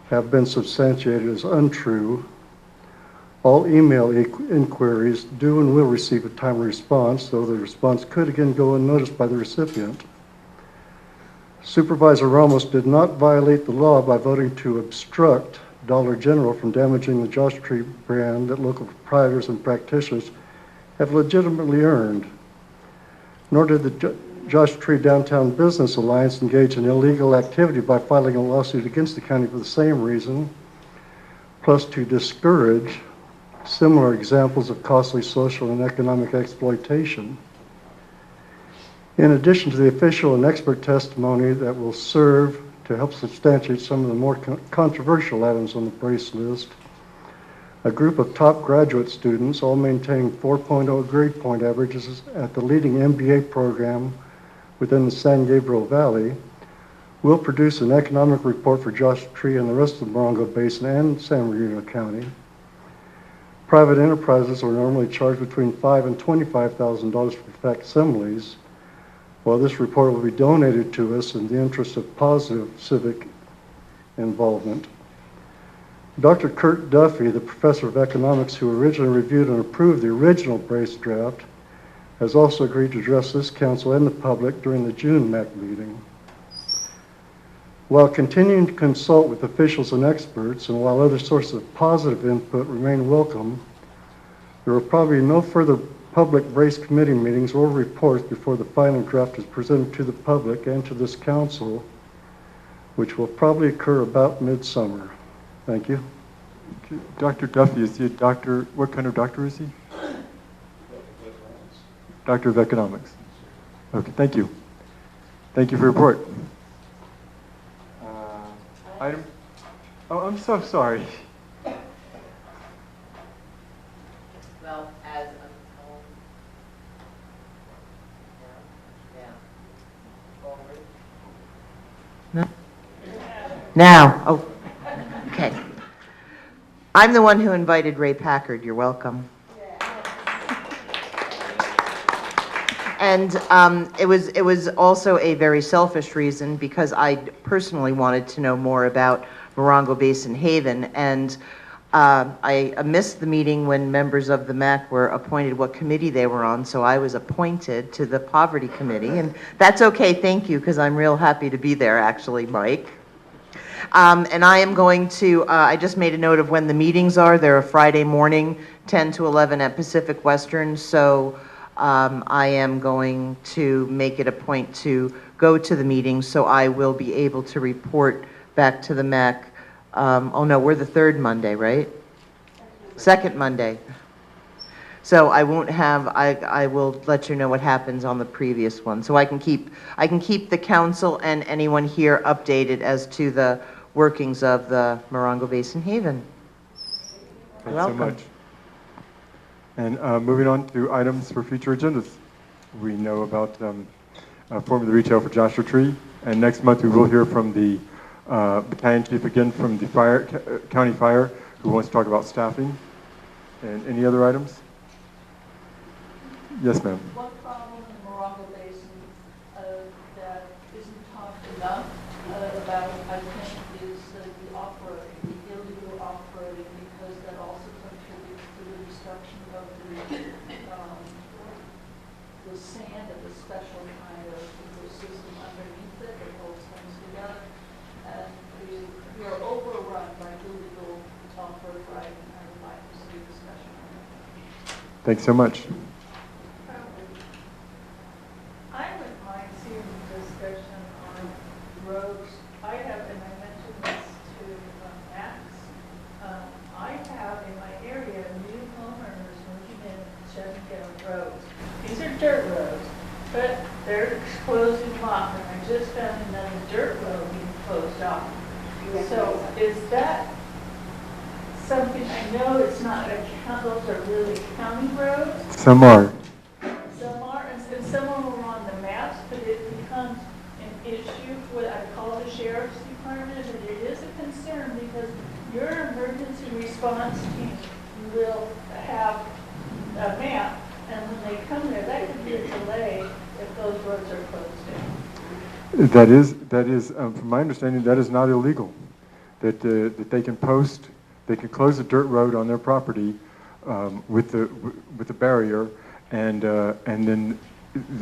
have been substantiated as untrue. All email inquiries do and will receive a timely response, though the response could again go unnoticed by the recipient. Supervisor Ramos did not violate the law by voting to obstruct Dollar General from damaging the Josh Tree brand that local proprietors and practitioners have legitimately earned. Nor did the Josh Tree Downtown Business Alliance engage in illegal activity by filing a lawsuit against the county for the same reason, plus to discourage similar examples of costly social and economic exploitation. In addition to the official and expert testimony that will serve to to help substantiate some of the more controversial items on the brace list. A group of top graduate students, all maintaining 4.0 grade point averages at the leading MBA program within the San Gabriel Valley, will produce an economic report for Joshua Tree and the rest of the Morongo Basin and San Bernardino County. Private enterprises are normally charged between $5,000 and $25,000 for facsimiles, while this report will be donated to us in the interest of positive civic involvement. Dr. Kurt Duffy, the professor of economics who originally reviewed and approved the original brace draft, has also agreed to address this council and the public during the June MAC meeting. While continuing to consult with officials and experts, and while other sources of positive input remain welcome, there will probably be no further public brace committee meetings or reports before the final draft is presented to the public and to this council, which will probably occur about midsummer. Thank you. Okay. Dr. Duffy, is he a doctor? What kind of doctor is he? Doctor of Economics. Okay, thank you. Thank you for your report. Item? Oh, I'm so sorry. Well, as Now, oh, okay. I'm the one who invited Ray Packard. You're welcome. And it was also a very selfish reason because I personally wanted to know more about Morongo Basin Haven, and I missed the meeting when members of the MAC were appointed what committee they were on, so I was appointed to the Poverty Committee, and that's okay, thank you, because I'm real happy to be there, actually, Mike. And I am going to, I just made a note of when the meetings are. They're a Friday morning, 10 to 11 at Pacific Western, so I am going to make it a point to go to the meetings, so I will be able to report back to the MAC. Oh no, we're the third Monday, right? Second Monday. So I won't have, I will let you know what happens on the previous one. So I can keep the council and anyone here updated as to the workings of the Morongo Basin Haven. Thanks so much. And moving on to items for future agendas. We know about forming the retail for Joshua Tree, and next month we will hear from the battalion chief again from the county fire, who wants to talk about staffing. And any other items? Yes, ma'am. One problem in the Morongo Basin that isn't talked enough about, I think, is the off-roading, the illegal off-roading, because that also contributes to the destruction of the sand of a special kind of ecosystem underneath it that holds things together. And we are overrun by illegal off-road riding. I would like to see a discussion on that. Thanks so much. I would mind seeing discussion on roads. I have, and I mentioned this to Max, I have in my area new homeowners moving in shutting down roads. These are dirt roads, but they're closing them off, and I just found another dirt road being closed off. So is that something, I know it's not a county, those are really county roads. Some are. Some are, and some of them are on the maps, but it becomes an issue for, I call the sheriff's department, and it is a concern because your emergency response team will have a map, and when they come there, that could be a delay if those roads are closed down. That is, from my understanding, that is not illegal. That they can post, they can close a dirt road on their property with the barrier, and then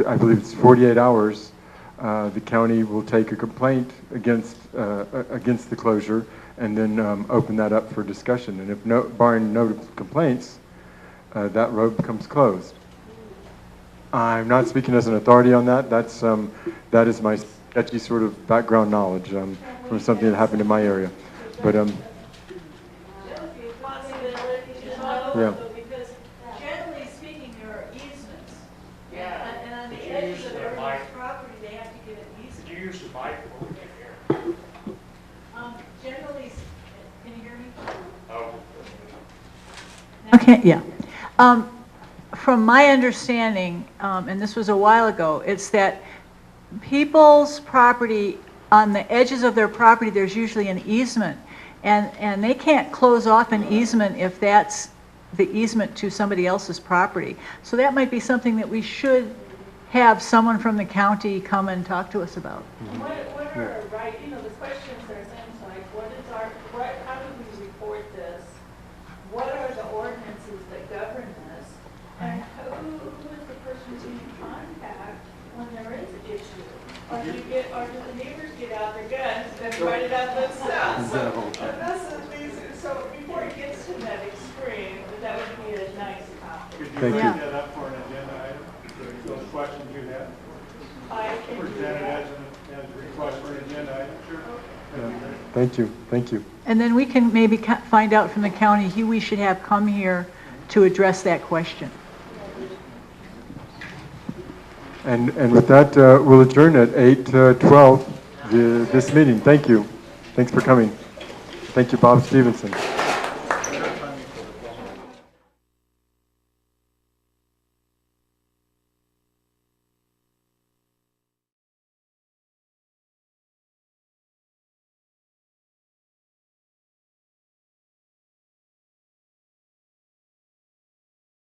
I believe it's 48 hours. The county will take a complaint against the closure, and then open that up for discussion. And if barring no complaints, that road becomes closed. I'm not speaking as an authority on that. That is my sketchy sort of background knowledge from something that happened in my area. But Yeah. Because generally speaking, there are easements. Yeah. And on the edges of everyone's property, they have to get an easement. Could you use the mic over there? can't, yeah. From my understanding, and this was a while ago, it's that people's property, on the edges of their property, there's usually an easement. And they can't close off an easement if that's the easement to somebody else's property. So that might be something that we should have someone from the county come and talk to us about. What are, right, you know, the questions are things like, how do we report this? What are the ordinances that govern this? And who is the person to contact when there is an issue? Or do the neighbors get out their guns and write it out themselves? So before it gets to that extreme, that would be a nice accomplishment. Could you Thank bring you. that up for an agenda item? Those questions you had? I can do Present it that. as a request for an agenda item? Sure. Thank you, thank you. And then we can maybe find out from the county who we should have come here to address that question. And with that, we'll adjourn at 8:12 this meeting. Thank you. Thanks for coming. Thank you, Bob Stevenson.